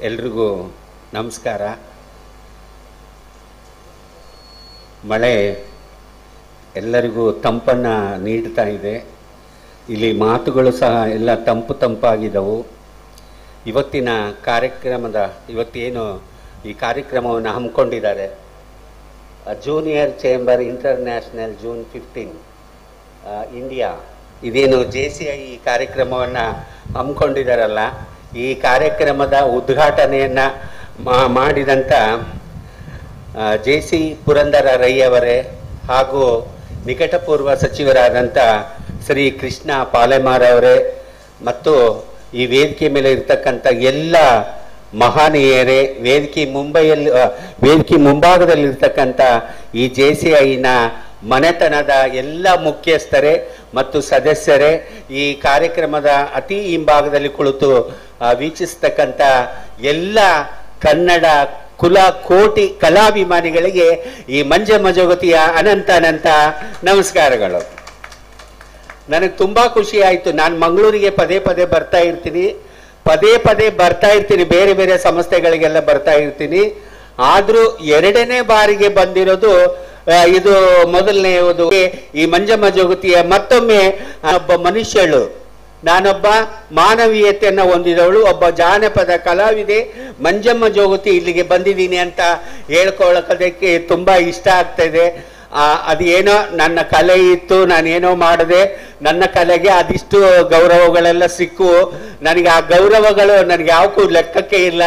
ಎಲ್ರಿಗೂ ನಮಸ್ಕಾರ. ಮಳೆ ಎಲ್ಲರಿಗೂ ತಂಪನ್ನು ನೀಡ್ತಾ ಇದೆ. ಇಲ್ಲಿ ಮಾತುಗಳು ಸಹ ಎಲ್ಲ ತಂಪಾಗಿದ್ದವು. ಇವತ್ತಿನ ಇವತ್ತೇನು ಈ ಕಾರ್ಯಕ್ರಮವನ್ನು ಹಮ್ಮಿಕೊಂಡಿದ್ದಾರೆ junior chamber international June 15 India, ಇದೇನು JCI ಈ ಕಾರ್ಯಕ್ರಮವನ್ನು ಹಮ್ಮಿಕೊಂಡಿದ್ದಾರಲ್ಲ, ಈ ಕಾರ್ಯಕ್ರಮದ ಉದ್ಘಾಟನೆಯನ್ನು ಮಾಡಿದಂಥ JC ಪುರಂದರ ರೈ ಅವರೇ ಹಾಗೂ ನಿಕಟಪೂರ್ವ ಸಚಿವರಾದಂಥ ಶ್ರೀ ಕೃಷ್ಣ ಪಾಲೆಮಾರ್ ಅವರೇ ಮತ್ತು ಈ ವೇದಿಕೆ ಮೇಲೆ ಇರ್ತಕ್ಕಂಥ ಎಲ್ಲ ಮಹನೀಯರೇ, ವೇದಿಕೆ ಮುಂಭಾಗದಲ್ಲಿರ್ತಕ್ಕಂಥ ಈ JCIನ ಮನೆತನದ ಎಲ್ಲ ಮುಖ್ಯಸ್ಥರೇ ಮತ್ತು ಸದಸ್ಯರೇ, ಈ ಕಾರ್ಯಕ್ರಮದ ಅತಿ ಹಿಂಭಾಗದಲ್ಲಿ ಕುಳಿತು ವೀಕ್ಷಿಸ್ತಕ್ಕಂಥ ಎಲ್ಲ ಕನ್ನಡ ಕೋಟಿ ಕಲಾಭಿಮಾನಿಗಳಿಗೆ ಈ ಮಂಜಮ್ಮ ಜಗತಿಯ ಅನಂತ ನಮಸ್ಕಾರಗಳು. ನನಗೆ ತುಂಬ ಖುಷಿ ಆಯಿತು. ನಾನು ಮಂಗಳೂರಿಗೆ ಪದೇ ಬರ್ತಾ ಇರ್ತೀನಿ, ಬೇರೆ ಬೇರೆ ಸಂಸ್ಥೆಗಳಿಗೆಲ್ಲ ಬರ್ತಾ ಇರ್ತೀನಿ. ಆದರೂ ಎರಡನೇ ಬಾರಿಗೆ ಬಂದಿರೋದು ಇದು ಮೊದಲನೆಯದು. ಈ ಮಂಜಮ್ಮ ಜಗತಿಯ ಮತ್ತೊಮ್ಮೆ ಒಬ್ಬ ಮನುಷ್ಯಳು, ನಾನೊಬ್ಬ ಮಾನವೀಯತೆಯನ್ನು ಹೊಂದಿದವಳು, ಒಬ್ಬ ಜಾನಪದ ಕಲಾವಿದೆ ಮಂಜಮ್ಮ ಜೋಗತಿ ಇಲ್ಲಿಗೆ ಬಂದಿದ್ದೀನಿ ಅಂತ ಹೇಳ್ಕೊಳ್ಳೋದಕ್ಕೆ ತುಂಬ ಇಷ್ಟ ಆಗ್ತಾಯಿದೆ. ಅದೇನೋ ನನ್ನ ಕಲೆ ಇತ್ತು, ನಾನೇನೋ ಮಾಡಿದೆ, ನನ್ನ ಕಲೆಗೆ ಅದಿಷ್ಟು ಗೌರವಗಳೆಲ್ಲ ಸಿಕ್ಕು. ನನಗೆ ಆ ಗೌರವಗಳು ನನಗೆ ಯಾವಕ್ಕೂ ಲೆಕ್ಕಕ್ಕೆ ಇಲ್ಲ.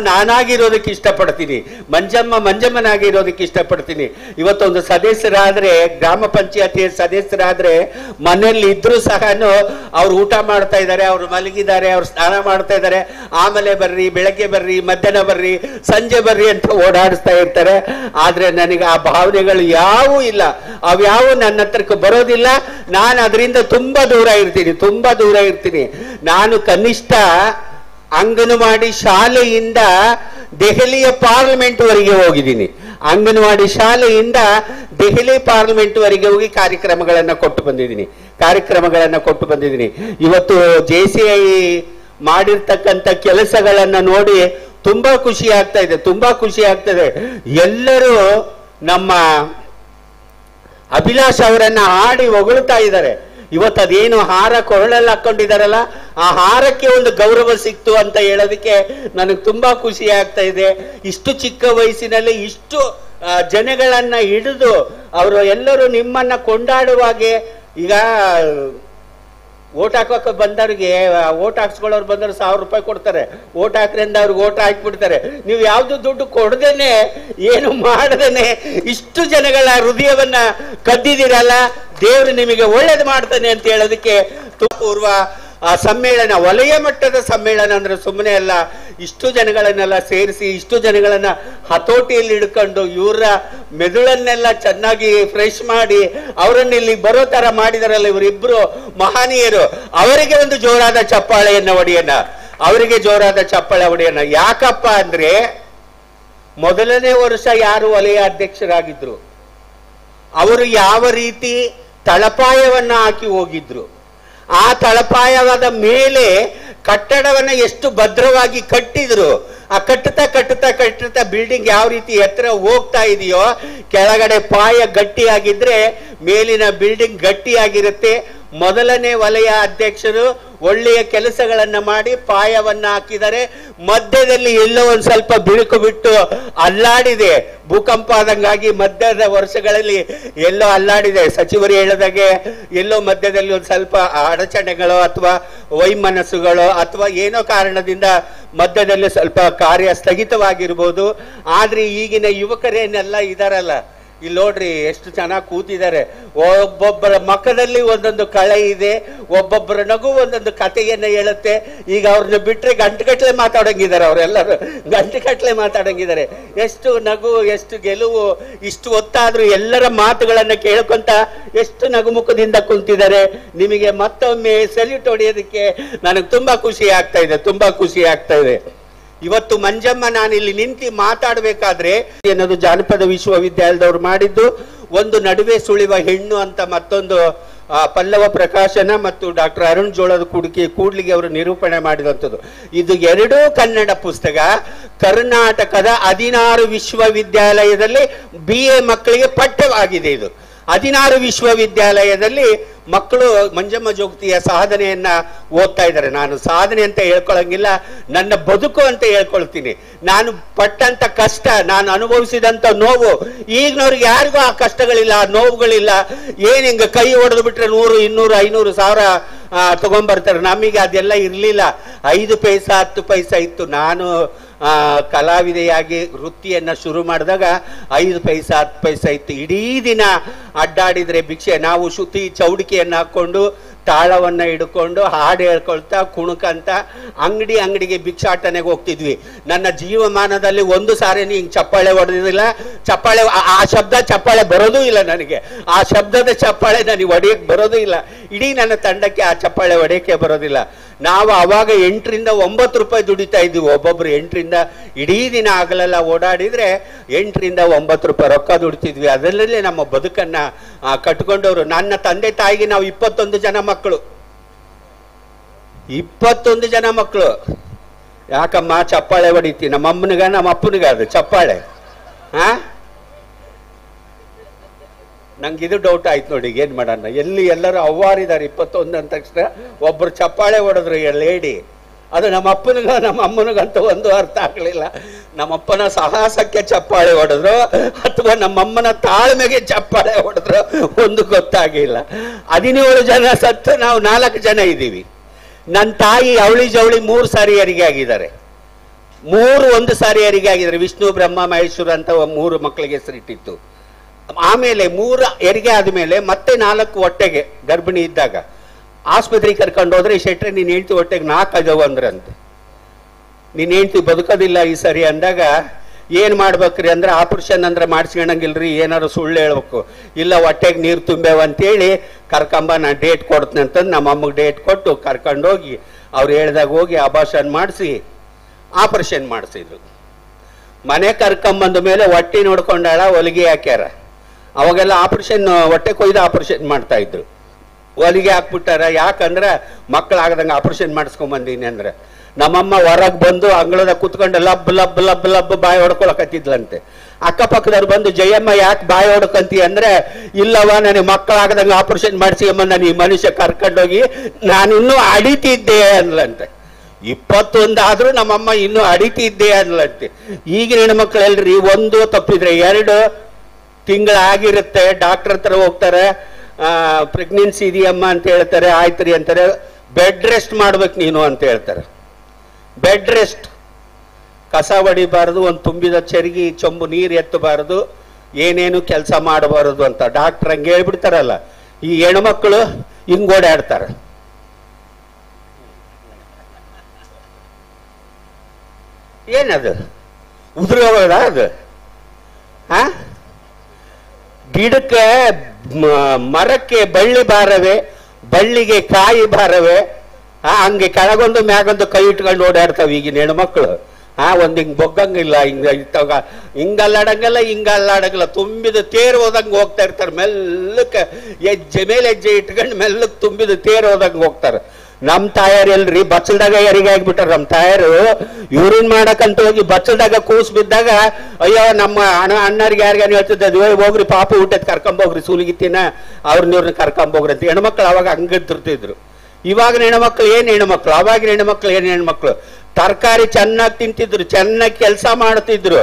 ನಾನಾಗಿರೋದಕ್ಕೆ ಇಷ್ಟಪಡ್ತೀನಿ, ಮಂಜಮ್ಮನಾಗಿರೋದಕ್ಕೆ ಇಷ್ಟಪಡ್ತೀನಿ. ಇವತ್ತೊಂದು ಸದಸ್ಯರಾದರೆ, ಗ್ರಾಮ ಪಂಚಾಯತಿಯ ಸದಸ್ಯರಾದರೆ ಮನೆಯಲ್ಲಿ ಇದ್ರೂ ಸಹ ಅವ್ರು ಊಟ ಮಾಡ್ತಾ ಇದ್ದಾರೆ, ಅವ್ರು ಮಲಗಿದ್ದಾರೆ, ಅವ್ರು ಸ್ನಾನ ಮಾಡ್ತಾ ಇದ್ದಾರೆ, ಆಮೇಲೆ ಬರ್ರಿ, ಬೆಳಗ್ಗೆ ಬರ್ರಿ, ಮಧ್ಯಾಹ್ನ ಬರ್ರಿ, ಸಂಜೆ ಬರ್ರಿ ಅಂತ ಓಡಾಡಿಸ್ತಾ ಇರ್ತಾರೆ. ಆದರೆ ನನಗೆ ಆ ಭಾವನೆಗಳು ಯಾವೂ ಇಲ್ಲ, ಅವ್ಯಾವು ನನ್ನ ಹತ್ರಕ್ಕೆ ಬರೋದಿಲ್ಲ. ನಾನು ಅದರಿಂದ ತುಂಬ ದೂರ ಇರ್ತೀನಿ. ನಾನು ಕನಿಷ್ಠ ಅಂಗನವಾಡಿ ಶಾಲೆಯಿಂದ ದೆಹಲಿಯ ಪಾರ್ಲಿಮೆಂಟ್ವರೆಗೆ ಹೋಗಿದ್ದೀನಿ. ಅಂಗನವಾಡಿ ಶಾಲೆಯಿಂದ ದೆಹಲಿ ಪಾರ್ಲಿಮೆಂಟ್ವರೆಗೆ ಹೋಗಿ ಕಾರ್ಯಕ್ರಮಗಳನ್ನು ಕೊಟ್ಟು ಬಂದಿದ್ದೀನಿ. ಇವತ್ತು JCI ಮಾಡಿರ್ತಕ್ಕಂಥ ಕೆಲಸಗಳನ್ನು ನೋಡಿ ತುಂಬಾ ಖುಷಿ ಆಗ್ತಾ ಇದೆ. ಎಲ್ಲರೂ ನಮ್ಮ ಅಭಿಲಾಷ್ ಅವರನ್ನ ಹಾಡಿ ಹೊಗಳ್ತಾ ಇದ್ದಾರೆ. ಇವತ್ತು ಅದೇನು ಹಾರ ಕೊರಳಲ್ಲಿ ಹಾಕೊಂಡಿದಾರಲ್ಲ, ಆ ಹಾರಕ್ಕೆ ಒಂದು ಗೌರವ ಸಿಕ್ತು ಅಂತ ಹೇಳೋದಕ್ಕೆ ನನಗೆ ತುಂಬಾ ಖುಷಿ ಆಗ್ತಾ ಇದೆ. ಇಷ್ಟು ಚಿಕ್ಕ ವಯಸ್ಸಿನಲ್ಲಿ ಇಷ್ಟು ಜನಗಳನ್ನ ಹಿಡಿದು ಅವರು ಎಲ್ಲರೂ ನಿಮ್ಮನ್ನ ಕೊಂಡಾಡುವಾಗೆ, ಈಗ ಓಟ್ ಹಾಕೋಕೆ ಬಂದವ್ರಿಗೆ, ಓಟ್ ಹಾಕ್ಸ್ಕೊಳ್ಳೋರು ಬಂದವ್ರು 1000 ರೂಪಾಯಿ ಕೊಡ್ತಾರೆ, ಓಟ್ ಹಾಕ್ರಿಂದ ಅವ್ರಿಗೆ ಓಟ್ ಹಾಕ್ಬಿಡ್ತಾರೆ. ನೀವು ಯಾವ್ದು ದುಡ್ಡು ಕೊಡದೇನೆ, ಏನು ಮಾಡದೇನೆ ಇಷ್ಟು ಜನಗಳ ಹೃದಯವನ್ನ ಕದ್ದಿದ್ದೀರಲ್ಲ, ದೇವರು ನಿಮಗೆ ಒಳ್ಳೇದು ಮಾಡ್ತಾನೆ ಅಂತ ಹೇಳೋದಕ್ಕೆ ಪೂರ್ವ ಸಮ್ಮೇಳನ, ವಲಯ ಮಟ್ಟದ ಸಮ್ಮೇಳನ ಅಂದ್ರೆ ಸುಮ್ಮನೆ ಅಲ್ಲ. ಇಷ್ಟು ಜನಗಳನ್ನೆಲ್ಲ ಸೇರಿಸಿ, ಇಷ್ಟು ಜನಗಳನ್ನ ಹತೋಟಿಯಲ್ಲಿ ಹಿಡ್ಕೊಂಡು, ಇವರ ಮೆದುಳನ್ನೆಲ್ಲ ಚೆನ್ನಾಗಿ ಫ್ರೆಶ್ ಮಾಡಿ ಅವರನ್ನ ಇಲ್ಲಿ ಬರೋ ತರ ಮಾಡಿದಾರಲ್ಲ ಇವರಿಬ್ರು ಮಹನೀಯರು. ಅವರಿಗೆ ಒಂದು ಜೋರಾದ ಚಪ್ಪಾಳೆಯನ್ನು ಹೊಡೆಯೋಣ. ಯಾಕಪ್ಪ ಅಂದ್ರೆ, ಮೊದಲನೇ ವರ್ಷ ಯಾರು ವಲಯ ಅಧ್ಯಕ್ಷರಾಗಿದ್ರು ಅವರು ಯಾವ ರೀತಿ ತಳಪಾಯವನ್ನ ಹಾಕಿ ಹೋಗಿದ್ರು, ಆ ತಳಪಾಯವಾದ ಮೇಲೆ ಕಟ್ಟಡವನ್ನ ಎಷ್ಟು ಭದ್ರವಾಗಿ ಕಟ್ಟಿದ್ರು. ಆ ಕಟ್ಟುತ್ತಾ ಬಿಲ್ಡಿಂಗ್ ಯಾವ ರೀತಿ ಎತ್ತರ ಹೋಗ್ತಾ ಇದೆಯೋ, ಕೆಳಗಡೆ ಪಾಯ ಗಟ್ಟಿಯಾಗಿದ್ರೆ ಮೇಲಿನ ಬಿಲ್ಡಿಂಗ್ ಗಟ್ಟಿಯಾಗಿರುತ್ತೆ. ಮೊದಲನೇ ವಲಯ ಅಧ್ಯಕ್ಷರು ಒಳ್ಳೆಯ ಕೆಲಸಗಳನ್ನ ಮಾಡಿ ಪಾಯವನ್ನ ಹಾಕಿದ್ದಾರೆ. ಮಧ್ಯದಲ್ಲಿ ಎಲ್ಲೋ ಒಂದ್ ಸ್ವಲ್ಪ ಬಿರುಕು ಬಿಟ್ಟು ಅಲ್ಲಾಡಿದೆ, ಭೂಕಂಪ ಆದಂಗಾಗಿ ಮಧ್ಯದ ವರ್ಷಗಳಲ್ಲಿ ಎಲ್ಲೋ ಅಲ್ಲಾಡಿದೆ. ಸಚಿವರು ಹೇಳಿದಾಗೆ ಎಲ್ಲೋ ಮಧ್ಯದಲ್ಲಿ ಒಂದು ಸ್ವಲ್ಪ ಅಡಚಣೆಗಳು ಅಥವಾ ವೈಮನಸ್ಸುಗಳು ಅಥವಾ ಏನೋ ಕಾರಣದಿಂದ ಮಧ್ಯದಲ್ಲಿ ಸ್ವಲ್ಪ ಕಾರ್ಯ ಸ್ಥಗಿತವಾಗಿರ್ಬೋದು. ಆದ್ರೆ ಈಗಿನ ಯುವಕರೇನೆಲ್ಲ ಇದಾರಲ್ಲ, ಇಲ್ಲಿ ನೋಡ್ರಿ ಎಷ್ಟು ಚೆನ್ನಾಗಿ ಕೂತಿದ್ದಾರೆ. ಒಬ್ಬೊಬ್ಬರ ಮುಖದಲ್ಲಿ ಒಂದೊಂದು ಕಳೆ ಇದೆ, ಒಬ್ಬೊಬ್ಬರ ನಗು ಒಂದೊಂದು ಕಥೆಯನ್ನ ಹೇಳುತ್ತೆ. ಈಗ ಅವ್ರನ್ನ ಬಿಟ್ರೆ ಗಂಟೆಗಟ್ಟಲೆ ಮಾತಾಡಂಗಿದ್ದಾರೆ, ಅವರೆಲ್ಲರೂ ಗಂಟೆಗಟ್ಟಲೆ ಮಾತಾಡಂಗಿದ್ದಾರೆ. ಎಷ್ಟು ನಗು, ಎಷ್ಟು ಗೆಲುವು, ಇಷ್ಟು ಹೊತ್ತಾದ್ರೂ ಎಲ್ಲರ ಮಾತುಗಳನ್ನ ಕೇಳ್ಕೊಂತ ಎಷ್ಟು ನಗುಮುಖದಿಂದ ಕುಂತಿದ್ದಾರೆ. ನಿಮಗೆ ಮತ್ತೊಮ್ಮೆ ಸೆಲ್ಯೂಟ್ ಹೊಡೆಯೋದಕ್ಕೆ ನನಗೆ ತುಂಬಾ ಖುಷಿ ಆಗ್ತಾ ಇದೆ. ಇವತ್ತು ಮಂಜಮ್ಮ ನಾನು ಇಲ್ಲಿ ನಿಂತು ಮಾತಾಡಬೇಕಾದ್ರೆ ಅನ್ನೋದು ಜಾನಪದ ವಿಶ್ವವಿದ್ಯಾಲಯದವ್ರು ಮಾಡಿದ್ದು, ಒಂದು ನಡುವೆ ಸುಳಿವ ಹೆಣ್ಣು ಅಂತ ಮತ್ತೊಂದು ಪಲ್ಲವ ಪ್ರಕಾಶನ ಮತ್ತು ಡಾಕ್ಟರ್ ಅರುಣ್ ಜೋಳದ ಕೂಡ್ಲಿಗೆ ಅವರು ನಿರೂಪಣೆ ಮಾಡಿದಂಥದ್ದು. ಇದು ಎರಡೂ ಕನ್ನಡ ಪುಸ್ತಕ. ಕರ್ನಾಟಕದ 16 ವಿಶ್ವವಿದ್ಯಾಲಯದಲ್ಲಿ BA ಮಕ್ಕಳಿಗೆ ಪಠ್ಯವಾಗಿದೆ. ಇದು 16 ವಿಶ್ವವಿದ್ಯಾಲಯದಲ್ಲಿ ಮಕ್ಕಳು ಮಂಜಮ್ಮ ಜೋಗತಿಯ ಸಾಧನೆಯನ್ನ ಓದ್ತಾ ಇದ್ದಾರೆ. ನಾನು ಸಾಧನೆ ಅಂತ ಹೇಳ್ಕೊಳಂಗಿಲ್ಲ, ನನ್ನ ಬದುಕು ಅಂತ ಹೇಳ್ಕೊಳ್ತೀನಿ. ನಾನು ಪಟ್ಟಂತ ಕಷ್ಟ, ನಾನು ಅನುಭವಿಸಿದಂತ ನೋವು, ಈಗಿನವ್ರಿಗೆ ಯಾರಿಗೂ ಆ ಕಷ್ಟಗಳಿಲ್ಲ, ಆ ನೋವುಗಳಿಲ್ಲ. ಏನ್ ಹಿಂಗ ಕೈ ಹೊಡೆದು ಬಿಟ್ರೆ 100, 200, 500, 1000 ತಗೊಂಡ್ಬರ್ತಾರೆ. ನಮಗೆ ಅದೆಲ್ಲ ಇರ್ಲಿಲ್ಲ. 5 ಪೈಸಾ 10 ಪೈಸಾ ಇತ್ತು. ನಾನು ಕಲಾವಿದೆಯಾಗಿ ವೃತ್ತಿಯನ್ನ ಶುರು ಮಾಡಿದಾಗ 5 ಪೈಸಾ 10 ಪೈಸಾ ಇತ್ತು. ಇಡೀ ದಿನ ಅಡ್ಡಾಡಿದ್ರೆ ಭಿಕ್ಷೆ. ನಾವು ಶ್ರುತಿ ಚೌಡಿಕೆಯನ್ನು ಹಾಕೊಂಡು ತಾಳವನ್ನ ಹಿಡ್ಕೊಂಡು ಹಾಡು ಹೇಳ್ಕೊಳ್ತಾ ಕುಣಕಂತ ಅಂಗಡಿಗೆ ಭಿಕ್ಷಾಟನೆಗೆ ಹೋಗ್ತಿದ್ವಿ. ನನ್ನ ಜೀವಮಾನದಲ್ಲಿ ಒಂದು ಸಾರಿ ಹಿಂಗೆ ಚಪ್ಪಾಳೆ ಹೊಡೆದಿಲ್ಲ. ಚಪ್ಪಾಳೆ, ಆ ಶಬ್ದ ಚಪ್ಪಾಳೆ ಬರೋದೂ ಇಲ್ಲ ನನಗೆ. ಆ ಶಬ್ದದ ಚಪ್ಪಾಳೆ ನನಗೆ ಹೊಡೆಯಕ್ಕೆ ಬರೋದೂ ಇಲ್ಲ. ಇಡೀ ನನ್ನ ತಂಡಕ್ಕೆ ಆ ಚಪ್ಪಾಳೆ ಹೊಡೆಯಕ್ಕೆ ಬರೋದಿಲ್ಲ. ನಾವು ಅವಾಗ 8 ರಿಂದ 9 ರೂಪಾಯಿ ದುಡಿತಾ ಇದ್ವಿ. ಒಬ್ಬೊಬ್ರು 8 ರಿಂದ ಇಡೀ ದಿನ ಆಗಲೆಲ್ಲ ಓಡಾಡಿದ್ರೆ 8 ರಿಂದ 9 ರೂಪಾಯಿ ರೊಕ್ಕ ದುಡಿತಿದ್ವಿ. ಅದರಲ್ಲೇ ನಮ್ಮ ಬದುಕನ್ನ ಕಟ್ಕೊಂಡವರು. ನನ್ನ ತಂದೆ ತಾಯಿಗೆ ನಾವು 21 ಜನ ಮಕ್ಕಳು. 21 ಜನ ಮಕ್ಕಳು. ಯಾಕಮ್ಮ ಚಪ್ಪಾಳೆ ಹೊಡಿತಿ? ನಮ್ಮ ಅಮ್ಮನಿಗ ನಮ್ಮ ಅಪ್ಪನಿಗ ಅದು ಚಪ್ಪಾಳೆ? ನಂಗೆ ಇದು ಡೌಟ್ ಆಯ್ತು ನೋಡಿ. ಏನ್ ಮಾಡೋಣ, ಎಲ್ಲರೂ ಅವ್ವಾರಿದ್ದಾರೆ 21 ಅಂದ ತಕ್ಷಣ ಒಬ್ರು ಚಪ್ಪಾಳೆ ಹೊಡೆದ್ರು ಲೇಡಿ. ಅದು ನಮ್ಮ ಅಪ್ಪನಿಗ ನಮ್ಮ ಅಮ್ಮನಿಗಂತ ಒಂದು ಅರ್ಥ ಆಗ್ಲಿಲ್ಲ. ನಮ್ಮಪ್ಪನ ಸಾಹಸಕ್ಕೆ ಚಪ್ಪಾಳೆ ಹೊಡೆದ್ರು ಅಥವಾ ನಮ್ಮಮ್ಮನ ತಾಳ್ಮೆಗೆ ಚಪ್ಪಾಳೆ ಹೊಡೆದ್ರು ಒಂದು ಗೊತ್ತಾಗಿಲ್ಲ. 17 ಜನ ಸತ್ತು ನಾವು 4 ಜನ ಇದ್ದೀವಿ. ನನ್ನ ತಾಯಿ ಅವಳಿ ಜವಳಿ 3 ಸಾರಿ ಹೆರಿಗೆ ಆಗಿದ್ದಾರೆ. 1 ಸಾರಿ ಹೆರಿಗೆ ಆಗಿದ್ದಾರೆ. ವಿಷ್ಣು, ಬ್ರಹ್ಮ, ಮಹೇಶ್ವರ ಅಂತ 3 ಮಕ್ಕಳಿಗೆ ಹೆಸರಿಟ್ಟಿತ್ತು. ಆಮೇಲೆ 3 ಹೆರಿಗೆ ಆದ್ಮೇಲೆ ಮತ್ತೆ 4 ಹೊಟ್ಟೆಗೆ ಗರ್ಭಿಣಿ ಇದ್ದಾಗ ಆಸ್ಪತ್ರೆಗೆ ಕರ್ಕೊಂಡು ಹೋದ್ರೆ, ಶೆಟ್ರೆ ನೀನ್ ಹೆಂಡ್ತಿ ಹೊಟ್ಟೆಗೆ 4 ಆಗ್ಯಾವ ಅಂದ್ರಂತೆ. ನೀನ್ ಹೆಂಡ್ತಿ ಬದುಕೋದಿಲ್ಲ ಈ ಸರಿ ಅಂದಾಗ ಏನ್ ಮಾಡ್ಬೇಕ್ರಿ ಅಂದ್ರೆ, ಆಪರೇಷನ್ ಅಂದ್ರೆ ಮಾಡಿಸ್ಕೊಳಂಗಿಲ್ರಿ, ಏನಾದ್ರು ಸುಳ್ಳು ಹೇಳ್ಬೇಕು. ಇಲ್ಲ ಹೊಟ್ಟೆಗೆ ನೀರು ತುಂಬೇವ ಅಂತೇಳಿ ಕರ್ಕೊಂಬ, ನಾನು ಡೇಟ್ ಕೊಡ್ತೀನಿ ಅಂತಂದು ನಮ್ಮ ಅಮ್ಮಗೆ ಡೇಟ್ ಕೊಟ್ಟು ಕರ್ಕೊಂಡೋಗಿ ಅವ್ರು ಹೇಳ್ದಾಗ ಹೋಗಿ ಅಬಾರ್ಷನ್ ಮಾಡಿಸಿ ಆಪರೇಷನ್ ಮಾಡಿಸಿದ್ರು. ಮನೆ ಕರ್ಕೊಂಬಂದ ಮೇಲೆ ಹೊಟ್ಟೆ ನೋಡ್ಕೊಂಡಾಳ, ಹೊಲಿಗೆ ಹಾಕ್ಯಾರ. ಅವಾಗೆಲ್ಲ ಆಪರೇಷನ್ ಹೊಟ್ಟೆ ಕೊಯ್ದು ಆಪರೇಷನ್ ಮಾಡ್ತಾ ಇದ್ರು. ಹೊಲಿಗೆ ಹಾಕ್ಬಿಟ್ಟಾರ. ಯಾಕಂದ್ರೆ ಮಕ್ಕಳಾಗದಂಗೆ ಆಪರೇಷನ್ ಮಾಡಿಸ್ಕೊಂಬಂದೀನಿ ಅಂದ್ರೆ. ನಮ್ಮಮ್ಮ ಹೊರಗೆ ಬಂದು ಅಂಗಳದಾಗ ಕುತ್ಕೊಂಡು ಲಬ್ ಲಬ್ ಲಬ್ ಲಬ್ ಬಾಯಿ ಹೊಡ್ಕೊಳಕತ್ತಿದ್ಲಂತೆ. ಅಕ್ಕಪಕ್ಕದವ್ರು ಬಂದು, ಜಯಮ್ಮ ಯಾಕೆ ಬಾಯಿ ಹೊಡ್ಕಂತಿ ಅಂದ್ರೆ, ಇಲ್ಲವ ನನಗೆ ಮಕ್ಕಳಾಗದಂಗೆ ಆಪರೇಷನ್ ಮಾಡಿಸಿ ಅಮ್ಮ, ನಾನು ಈ ಮನುಷ್ಯ ಕರ್ಕೊಂಡೋಗಿ ನಾನಿನ್ನೂ ಅಡಿತಿದ್ದೆ ಅನ್ಲಂತೆ. 21 ಆದ್ರೂ ನಮ್ಮಮ್ಮ ಇನ್ನೂ ಅಡಿತಿದ್ದೆ ಅನ್ಲಂತೆ. ಈಗಿನ ಹೆಣ್ಮಕ್ಳಲ್ರಿ 1 ತಪ್ಪಿದ್ರೆ 2 ತಿಂಗಳಾಗಿರುತ್ತೆ, ಡಾಕ್ಟರ್ ಹತ್ರ ಹೋಗ್ತಾರೆ, ಪ್ರೆಗ್ನೆನ್ಸಿ ಇದೆಯಮ್ಮ ಅಂತ ಹೇಳ್ತಾರೆ. ಆಯ್ತ್ರಿ ಅಂತಾರೆ. ಬೆಡ್ ರೆಸ್ಟ್ ಮಾಡ್ಬೇಕು ನೀನು ಅಂತ ಹೇಳ್ತಾರೆ. ಬೆಡ್ ರೆಸ್ಟ್, ಕಸ ಹೊಡಿಬಾರದು, ಒಂದು ತುಂಬಿದ ಚರಿಗೆ ಚೊಂಬು ನೀರು ಎತ್ತಬಾರದು, ಏನೇನು ಕೆಲಸ ಮಾಡಬಾರದು ಅಂತ ಡಾಕ್ಟರ್ ಹಂಗೆ ಹೇಳ್ಬಿಡ್ತಾರಲ್ಲ. ಈ ಹೆಣ್ಮಕ್ಳು ಹಿಂಗ್ ಓಡಾಡ್ತಾರೆ. ಏನದು ಉದುರೋದ ಅದು? ಗಿಡಕ್ಕೆ ಮರಕ್ಕೆ ಬಳ್ಳಿ ಬಾರವೆ, ಬಳ್ಳಿಗೆ ಕಾಯಿ ಬಾರವೆ. ಹಂಗೆ ಕೆಳಗೊಂದು ಮ್ಯಾಗೊಂದು ಕೈ ಇಟ್ಕೊಂಡು ಓಡಾಡ್ತಾವ ಈಗಿನ ಹೆಣ್ಮಕ್ಳು. ಒಂದ್ ಹಿಂಗ್ ಬೊಗ್ಗಂಗಿಲ್ಲ, ಹಿಂಗಲ್ಲಾಡಂಗಲ್ಲ, ಹಿಂಗಲ್ಲಾಡಂಗಿಲ್ಲ. ತುಂಬಿದ ತೇರು ಹೋದಂಗೆ ಹೋಗ್ತಾ ಇರ್ತಾರೆ. ಮೆಲ್ಲಕ್ಕೆ ಹೆಜ್ಜೆ ಮೇಲೆ ಹೆಜ್ಜೆ ಇಟ್ಕೊಂಡು ಮೆಲ್ಲಕ್ಕೆ ತುಂಬಿದ ತೇರು ಹೋದಂಗೆ ಹೋಗ್ತಾರೆ. ನಮ್ ತಾಯಾರು ಎಲ್ರಿ ಬಚ್ಚಲ್ದಾಗ ಹೆರಿಗೆ ಆಗ್ಬಿಟ್ಟಾರ. ನಮ್ ತಾಯಾರು ಯೂರಿನ್ ಮಾಡಕಂತ ಹೋಗಿ ಬಚ್ಚಲ್ದಾಗ ಕೂಸ್ ಬಿದ್ದಾಗ, ಅಯ್ಯೋ ನಮ್ಮ ಅಣ್ಣರಿಗೆ ಯಾರಿಗಾನು ಹೇಳ್ತಿದ್ದ, ಹೋಗ್ರಿ ಪಾಪ ಊಟದ ಕರ್ಕೊಂಬೋಗ್ರಿ, ಸೂಲಿಗಿತ್ತಿನ ಅವ್ರನ್ನ ಕರ್ಕೊಂಬೋಗ್ರಿ ಅಂತ. ಹೆಣ್ಮಕ್ಳು ಅವಾಗ ಹಂಗಿರ್ತಿರ್ತಿದ್ರು. ಇವಾಗಿನ ಹೆಣ್ಮಕ್ಳು ಏನ್ ಹೆಣ್ಮಕ್ಳು, ಅವಾಗಿನ ಹೆಣ್ಮಕ್ಳು ಏನ್ ಹೆಣ್ಮಕ್ಳು? ತರಕಾರಿ ಚೆನ್ನಾಗಿ ತಿಂತಿದ್ರು, ಚೆನ್ನಾಗಿ ಕೆಲಸ ಮಾಡ್ತಿದ್ರು,